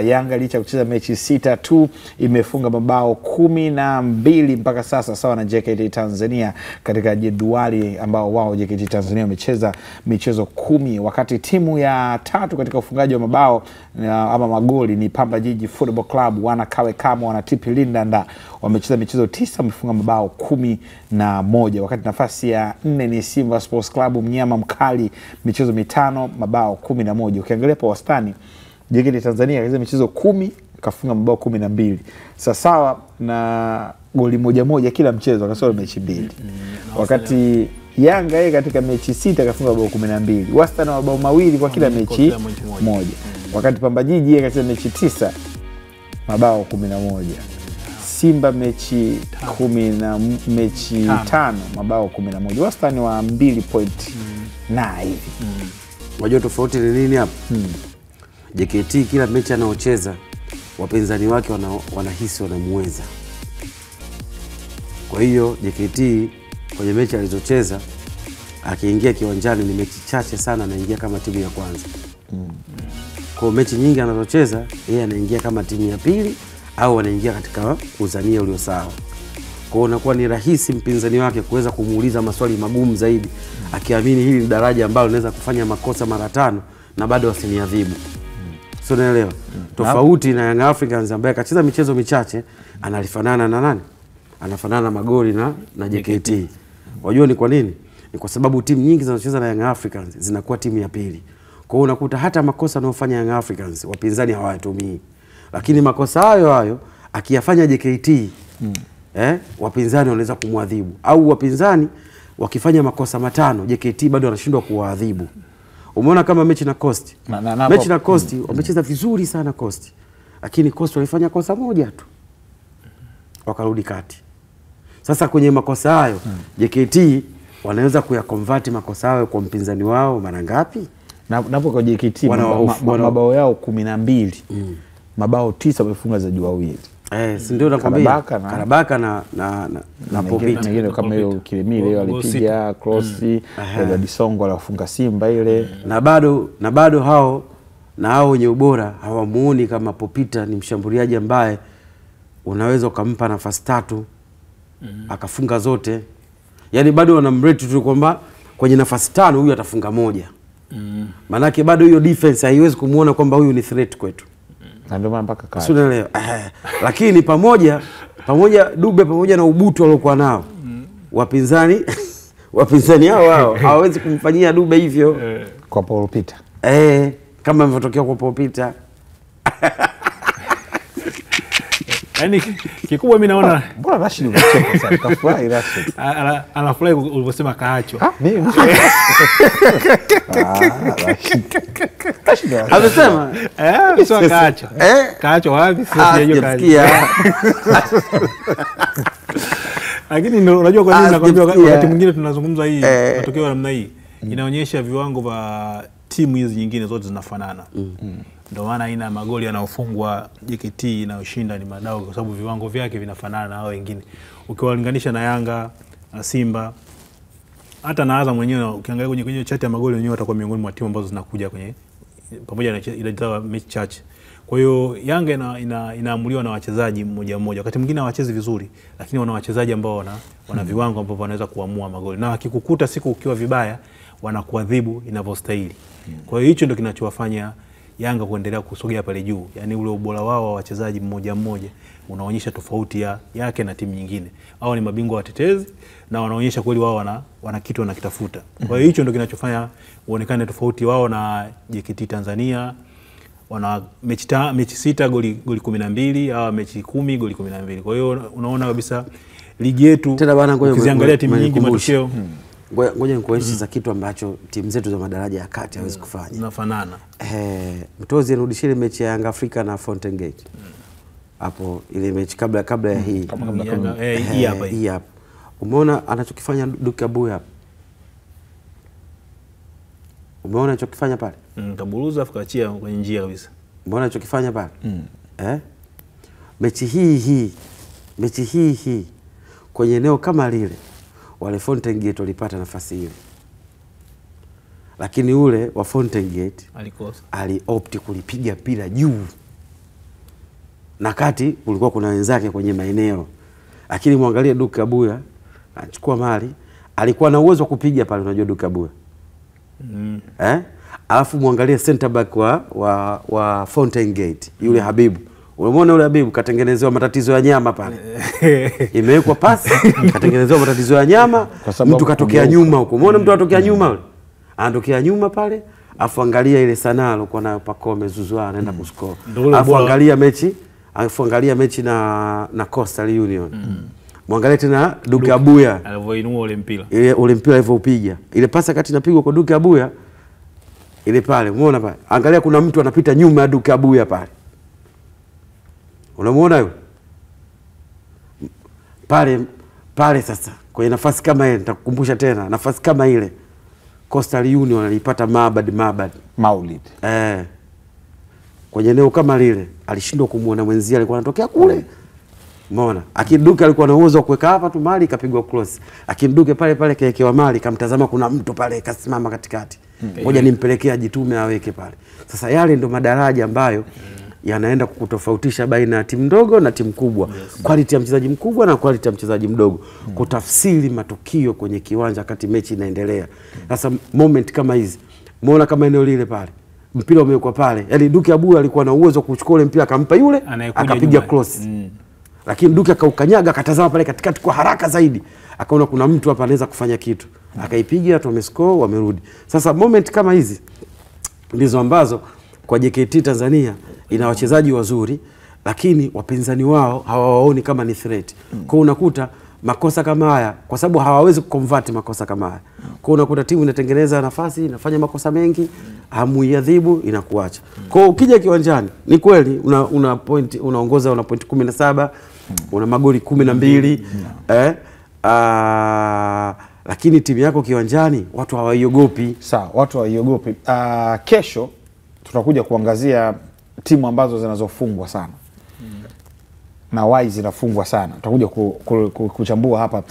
Yanga licha kucheza mechi 6 tu imefunga mabao 12 mpaka sasa sawa na JKT Tanzania katika jedwali ambao wao JKT Tanzania wamecheza michezo 10, wakati timu ya tatu katika ufungaji wa mabao ama magoli ni Pamba Jiji Football Club. Wana Kawe kama wana TP Lindanda wamecheza michezo 9, wamefunga mabao 11, wakati nafasi ya 4 ni Simba Sports Club Mnyama Mkali michezo 5, mabao 11. Ukiangalia kwa wastani JKT Tanzania katika michezo 10 kafunga mabao 12, sawa na goli moja kila mchezo akasoro mechi 2. Wakati Yanga yeye katika mechi 6 kafunga mabao 12, wastani wa mabao 2 kwa kila mechi moja. Wakati Pamba Jiji yeye katika mechi 9 mabao 11, Simba mechi 10 na mechi 5 mabao 11, wastani wa 2.9 hivi. Unajua tofauti ni nini hapa? JKT kila mechi anaocheza wapinzani wake wanahisi wanamuweza. Kwa hiyo JKT kwenye mechi alizocheza akiingia kiwanjani ni mechi chache sana anaingia kama timu ya kwanza. Kwa mechi nyingi anazocheza yeye anaingia kama timu ya pili au anaingia katika uzania ulio sawa. Kwa hiyo unakuwa ni rahisi mpinzani wake kuweza kumuuliza maswali magumu zaidi akiamini hili ni daraja ambalo linaweza kufanya makosa mara 5 na bado asiniadhibu. Sio, unaelewa? Tofauti na Young Africans ambaye akacheza michezo michache analifanana na nani? Anafanana magoli na JKT. Unajua ni kwa nini? Ni kwa sababu timu nyingi zinazocheza na Young Africans zinakuwa timu ya pili. Kwa hiyo unakuta hata makosa anayofanya Young Africans wapinzani hawayatumii. Lakini makosa hayo akiyafanya JKT wapinzani wanaweza kumwadhibu, au wapinzani wakifanya makosa 5 JKT bado wanashindwa kuwaadhibu. Umeona kama mechi na Coast. Mechi na Coast wamecheza vizuri sana Coast. Lakini Coast walifanya kosa moja tu. Wakarudi kati. Sasa kwenye makosa hayo JKT wanaweza kuyakonvert makosa hayo kwa mpinzani wao mara ngapi? Napo kwa JKT mabao yao 12. Mabao 9 wamefunga za juu 2. Si ndio nakwambia Karabaka na Popita. Nyingine kama hiyo Kilemile leo alipiga cross, Disongo alifunga Simba ile. Na bado hao wenye ubora hawamuoni kama Popita ni mshambuliaji ambaye unaweza ukampa nafasi 3 akafunga zote. Yaani bado wanamrate tu kwamba kwenye nafasi 5 huyu atafunga 1. Manake bado hiyo defense haiwezi kumuona kwamba huyu ni threat kwetu. Ndio maana mpaka kati. Unaelewa? Lakini pamoja Dube pamoja na ubutu waliokuwa nao wapinzani hao hawawezi kumfanyia Dube hivyo kwa Paul Peter. Kama ilivyotokea kwa Paul Peter. Yaani kikubwa mimi naona bora Rashid unacheka sana. Kafurahi Rashid. Anafurahi ulivyosema kaachwa. Mimi Rashid amesema sio kaachwa. Kaachwa wapi? Sio hiyo kazi. Lakini ndio unajua kwa nini nakwambia wakati mwingine tunazungumza hii matokeo ya namna hii inaonyesha viwango vya timu hizi nyingine zote zinafanana. Ndio maana aina magoli yanayofungwa JKT inayoshinda ni madogo kwa sababu viwango vyake vinafanana na hao wengine. Ukiwalinganisha na Yanga, na Simba, hata na Azam mwenyewe ukiangalia kwenye chati ya magoli wenyewe watakuwa miongoni mwa timu ambazo zinakuja kwenye pamoja na ile mechi chache. Kwa hiyo Yanga inaamuliwa na wachezaji mmoja mmoja. Wakati mwingine hawachezi vizuri, lakini wana wachezaji ambao wana viwango ambao wanaweza kuamua magoli. Na wakikukuta siku ukiwa vibaya wanakuadhibu inavyostahili. Kwa hiyo hicho ndio kinachowafanya Yanga kuendelea kusogea pale juu. Yaani ule ubora wao wa wachezaji mmoja mmoja unaonyesha tofauti yake na timu nyingine. Hao ni mabingwa watetezi na wanaonyesha kweli wao wana kitu wanakitafuta. Kwa hiyo hicho ndio kinachofanya uonekane tofauti wao na JKT Tanzania. Wana mechi 6 goli 12 au mechi 10 goli 12. Kwa hiyo unaona kabisa ligi yetu ukiziangalia timu nyingi matokeo ngoja nikuonyeshe za kitu ambacho timu zetu za madaraja ya kati hawezi kufanya. Zinafanana. Mtozi anarudishia mechi ya Yanga Afrika na Fountain Gate. Hapo ile mechi kabla ya hii. Hii hapa. Umeona anachokifanya Duke Abuya hapa? Umeona alichokifanya pale? Kaburuza afu kaachia kwenye njia kabisa. Umeona alichokifanya pale? Mechi hii kwenye eneo kama lile wale Fountain Gate walipata nafasi ile, lakini ule wa Fountain Gate Alikosa. aliopti kulipiga pila juu, na kati kulikuwa kuna wenzake kwenye maeneo, lakini muangalie Duke Abuya anachukua mali, alikuwa na uwezo wa kupiga pale, unajua Duke Abuya. Alafu muangalie center back wa Fountain Gate yule Habibu. Unamuona yule Habibu katengenezewa matatizo ya nyama pale. Imewekwa pasi, katengenezewa matatizo ya nyama, mtu katokea nyuma huko. Umeona mtu anatokea nyuma yule? Anatokea nyuma pale, afu angalia ile Sanaa alikuwa nayo Pacome Zouzoua anaenda kuscore. Afu angalia mechi na Coastal Union. Muangalie tena Duke Abuya alivyoinua ule mpira. Ule mpira alivyoupiga. Ile pasi kati inapigwa kwa Duke Abuya. Ile pale, umeona pale? Angalia kuna mtu anapita nyuma ya Duke Abuya pale. Unamuona yule? Pale sasa kwenye nafasi kama ile, nitakukumbusha tena nafasi kama ile Coastal Union alipata Maulid. Kwenye eneo kama lile alishindwa kumuona mwenzie, alikuwa anatokea kule. Umeona? Akiduke alikuwa na uwezo wa kuweka hapa tu mali ikapigwa cross. Akiduke pale kaekewa mali, kamtazama kuna mtu pale kasimama katikati. Ngoja nimpelekea ajitume aweke pale. Sasa yale ndo madaraja ambayo yanaenda kukutofautisha baina ya timu ndogo na timu kubwa. Quality ya mchezaji mkubwa na quality ya mchezaji mdogo. Kutafsiri matukio kwenye kiwanja wakati mechi inaendelea. Sasa moment kama hizi, umeona kama eneo lile pale, mpira umewekwa pale. Yaani Duke Abuya alikuwa na uwezo kuchukua ule mpira akampa yule, akapiga cross. Lakini Duke akaukanyaga, akatazama pale katikati kwa haraka zaidi. Akaona kuna mtu hapa anaweza kufanya kitu. Akaipiga, watu wamescore, wamerudi. Sasa moment kama hizi ndizo ambazo kwa JKT Tanzania ina wachezaji wazuri, lakini wapinzani wao hawawaoni kama ni threat. Kwa unakuta makosa kama haya, kwa sababu hawawezi kuconvert makosa kama haya. Kwa unakuta timu inatengeneza nafasi, inafanya makosa mengi, hamuiadhibu, inakuacha. Kwa ukija kiwanjani, ni kweli una point, unaongoza, una point 17, una magoli 12. Lakini timu yako kiwanjani watu hawaiogopi. Sawa, watu hawaiogopi. Kesho tutakuja kuangazia timu ambazo zinazofungwa sana na wai zinafungwa sana. Tutakuja kuchambua hapa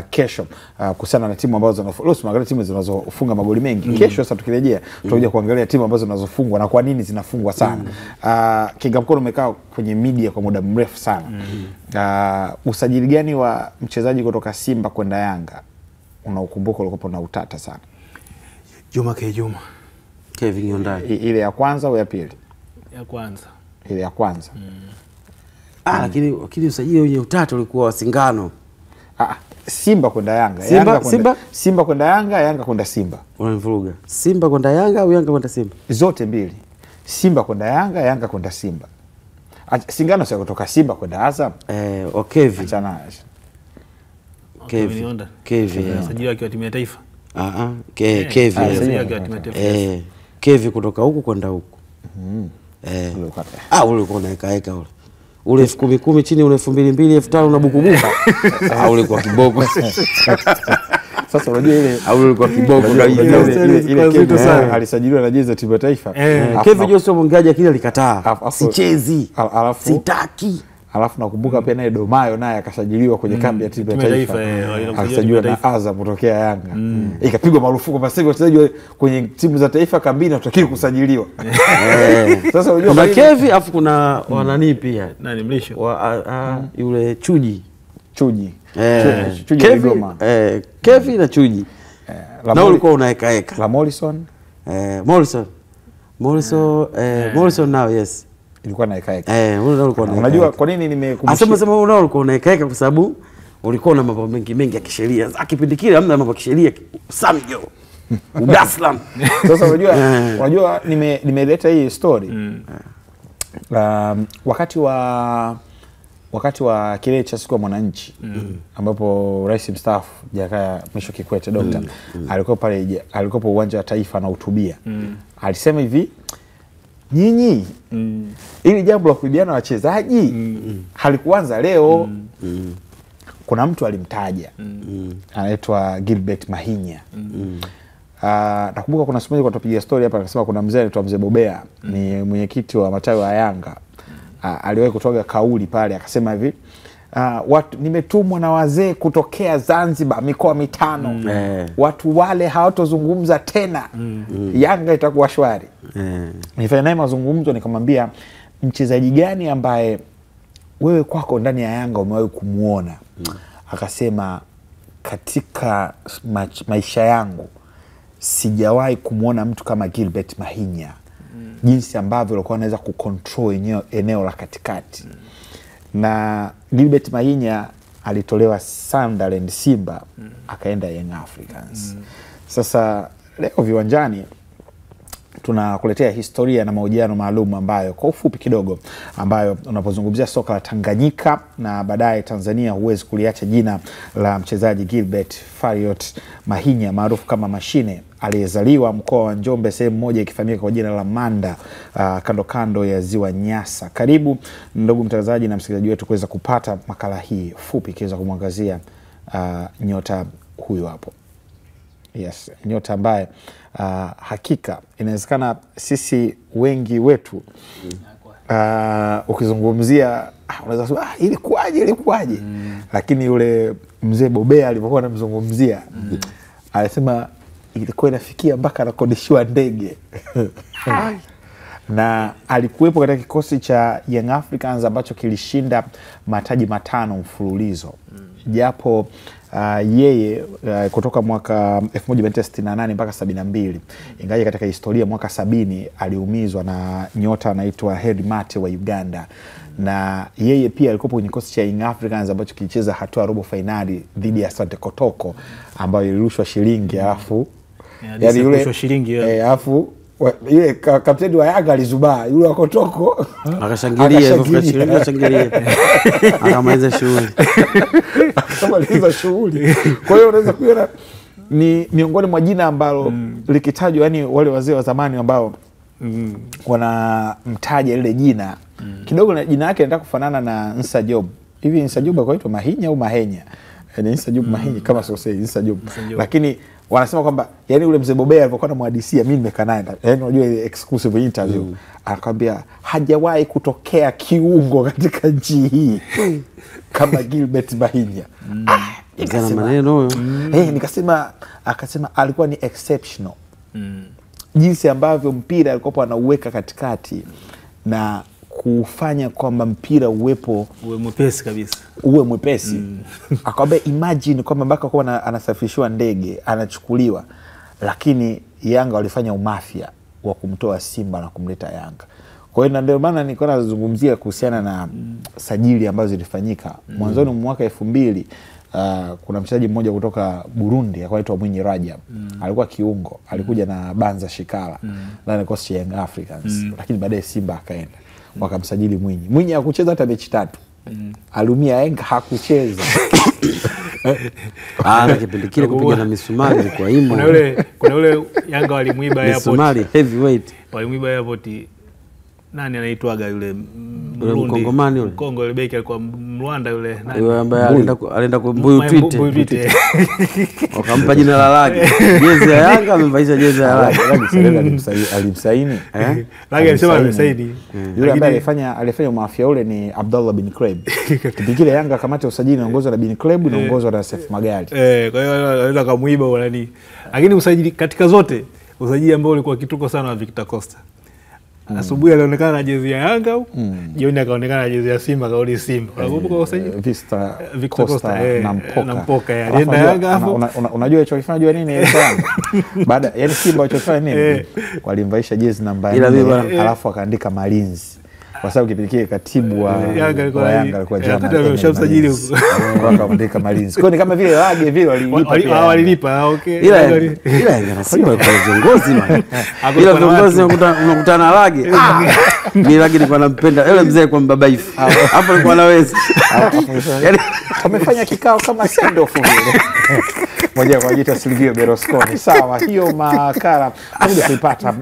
kesho kuhusiana na timu ambazo zinafungwa, timu zinazofunga magoli mengi. Kesho sasa tukirejea tutakuja kuangalia timu ambazo zinazofungwa na kwa nini zinafungwa sana. Kinga Mkono umekaa kwenye media kwa muda mrefu sana. Usajili gani wa mchezaji kutoka Simba kwenda Yanga unaukumbuka ulikopo na utata sana? Juma Kevin Yondai. Ile ya kwanza au ya pili? Ya kwanza. Ile ya kwanza. Lakini usajili wenye utata ulikuwa wa Singano. Simba kwenda Yanga. Simba kwenda Yanga, Yanga kwenda Simba. Unanivuruga. Simba kwenda Yanga au Yanga kwenda Simba? Zote mbili. Simba kwenda Yanga, Yanga kwenda Simba. Singano sio kutoka Simba kwenda Azam. Kevin. Achana. Kevin. Sajili akiwa timu ya taifa. Kevin kutoka huku kwenda huku. Ule ulikuwa unaeka ule 10,000 chini, ule 2,200, 5,000 na bukubuka. Ule kwa kiboko. Sasa unajua ile ulikuwa kiboko ile kitu sana alisajiliwa na jezi ya timu ya taifa. Kevin Joseph Mongaja kile alikataa. Sichezi. Sitaki. Alafu nakumbuka pia naye Domayo naye akasajiliwa kwenye kambi ya timu ya taifa. Akasajiliwa na Azam kutokea Yanga. Ikapigwa marufuku basi wachezaji kwenye timu za taifa kambini hatakiwi kusajiliwa. Sasa unajua kuna Kevi afu kuna wanani pia. Nani Mlisho? Yule Chuji. Chuji Goma. Kevi na Chuji. Na ulikuwa unaeka la Morrison. Morrison now, yes. Ilikuwa naeka. Unajua kwa nini nimekumbusha? Sema ulikuwa unaeka kwa sababu ulikuwa na mambo mengi ya kisheria. Kipindi kile hamna mambo ya kisheria. Samjo. Udaslam. Sasa unajua nimeleta hii story. Wakati wa kile cha siku ya mwananchi ambapo rais mstaafu Jakaya Mrisho Kikwete Dr. alikuwa uwanja wa Taifa na hutubia. Alisema hivi, nyinyi ili jambo la kuibiana wachezaji halikuanza leo. Kuna mtu alimtaja anaitwa Gilbert Mahinya. nakumbuka kuna siku moja kwa tupigia story hapa akasema kuna mzee anaitwa Mzee Bobea ni mwenyekiti wa matawi wa Yanga. Aliwahi kutoa kauli pale akasema hivi watu nimetumwa na wazee kutokea Zanzibar mikoa 5. Watu wale hawatozungumza tena. Yanga itakuwa shwari. Nifanya naye mazungumzo nikamwambia mchezaji gani ambaye wewe kwako ndani ya Yanga umewahi kumuona? Akasema katika maisha yangu sijawahi kumuona mtu kama Gilbert Mahinya. Jinsi ambavyo alikuwa anaweza kucontrol eneo la katikati. Na Gilbert Mahinya alitolewa Sunderland Simba akaenda Young Africans. Sasa leo viwanjani tunakuletea historia na mahojiano maalum ambayo kwa ufupi kidogo ambayo unapozungumzia soka la Tanganyika na baadaye Tanzania huwezi kuliacha jina la mchezaji Gilbert Fariot Mahinya maarufu kama Mashine aliyezaliwa mkoa wa Njombe sehemu moja ikifahamika kwa jina la Manda kando kando ya Ziwa Nyasa. Karibu ndugu mtazamaji na msikilizaji wetu kuweza kupata makala hii fupi ikiweza kumwangazia nyota huyu hapo. Yes, nyota ambaye hakika inawezekana sisi wengi wetu ukizungumzia unaweza kusema ilikuwaje lakini yule Mzee Bobea alipokuwa anamzungumzia alisema ilikuwa inafikia mpaka anakodishiwa ndege. Na alikuwepo katika kikosi cha Young Africans ambacho kilishinda mataji 5 mfululizo. Japo yeye kutoka mwaka 1968 mpaka 72 ingaje katika historia mwaka 70 aliumizwa na nyota anaitwa Heri Mate wa Uganda. Na yeye pia alikuwa kwenye kikosi cha Young Africans ambacho kilicheza hatua robo finali dhidi ya Asante Kotoko ambayo ilirushwa shilingi alafu yani yule shilingi alafu ile kapteni wa Yanga alizubaa yule wa Kotoko akashangilia akamaliza shughuli kwa hiyo unaweza kuona ni miongoni mwa jina ambalo likitajwa yani wale wazee wa zamani ambao wanamtaja ile jina kidogo na jina yake linataka kufanana na Nsa Job. Hivi Nsa Job akaitwa Mahinya au Mahenya? Ni Nsa Job Mahinya kama sio sei Nsa Job. Lakini wanasema kwamba yani ule Mzee Bobea alipokuwa anamhadisia mimi nimekaa naye yani unajua ile exclusive interview akamwambia hajawahi kutokea kiungo katika nchi hii kama Gilbert Mahinya. Nikana maneno nikasema akasema alikuwa ni exceptional. Jinsi ambavyo mpira alikuwa anauweka katikati na kufanya kwamba mpira uwe mwepesi kabisa. Uwe mwepesi. Akamwambia imagine kwamba mpaka kwa anasafirishwa ndege, anachukuliwa. Lakini Yanga walifanya umafia wa kumtoa Simba na kumleta Yanga. Kwa hiyo ndio maana nilikuwa nazungumzia kuhusiana na sajili ambazo zilifanyika. Mwanzoni mwa mwaka 2000 kuna mchezaji mmoja kutoka Burundi akaitwa Mwinyi Rajab. Alikuwa kiungo, alikuja na Banza Shikala na kikosi cha Young Africans. Lakini baadaye Simba akaenda wakamsajili Mwinyi. Mwinyi hakucheza hata mechi 3. Alumia Yanga hakucheza. Na kipindi kile kupiga na misumari kwa himo. Kuna ule Yanga walimuiba airport. Misumari heavyweight. Walimuiba airport. Nani anaitwaga yule Mkongomani yule? Kongo yule beki alikuwa Rwanda yule nani? Yule ambaye alienda kwa Mbuyu Twite. Wakampa jina la Lagi. Jezi ya Yanga amevaisha jezi ya Lagi. Alimsaini. Lagi alisema amesaini. Yule ambaye alifanya mafia ule ni Abdullah bin Kleb. Kipindi kile Yanga kamati ya usajili inaongozwa na bin Kleb na inaongozwa na Seif Magali. Kwa hiyo anaweza kumuiba wala nini. Lakini usajili katika zote usajili ambao ulikuwa kituko sana wa Victor Costa. Asubuhi alionekana na jezi ya Yanga huko, jioni akaonekana na jezi ya Simba kauli Simba. Unakumbuka usajili? Victor Costa na Mpoka alienda Yanga hapo. Unajua alichofanya jua nini Yanga? Baada yani Simba walichofanya nini? Walimvaisha jezi namba 4 alafu akaandika Malinzi. Kwa sababu kipindi kile katibu wa Yanga alikuwa Jama. Ameshamsajili huko. Wakaandika Malinzi. Kwa ni kama vile Lage vile walilipa. Okay. Ila Yanga na Simba kwa viongozi man. Ila viongozi unakutana na Lage. Ni Lage alikuwa anampenda yule mzee kwa mbabaifu. Hapo alikuwa anaweza. Yaani amefanya kikao kama send off vile. moja kwa jita Silvio Berlusconi. Sawa, hiyo makala tunakuja kuipata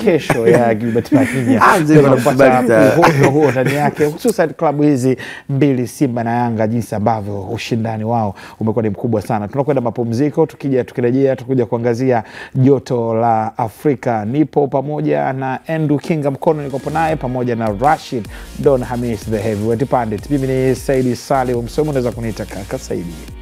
kesho ya Gilbert Mahinya. Tunapata huo ndani yake, hususan klabu hizi mbili Simba na Yanga, jinsi ambavyo ushindani wao umekuwa ni mkubwa sana. Tunakwenda mapumziko, tukirejea tukuja kuangazia joto la Afrika. Nipo pamoja na Andrew Kinga Mkono, niko naye pamoja na Rashid Don Hamis the Heavyweight Pandit. Mimi ni Saidi Salim Msomo, unaweza kuniita kaka Saidi.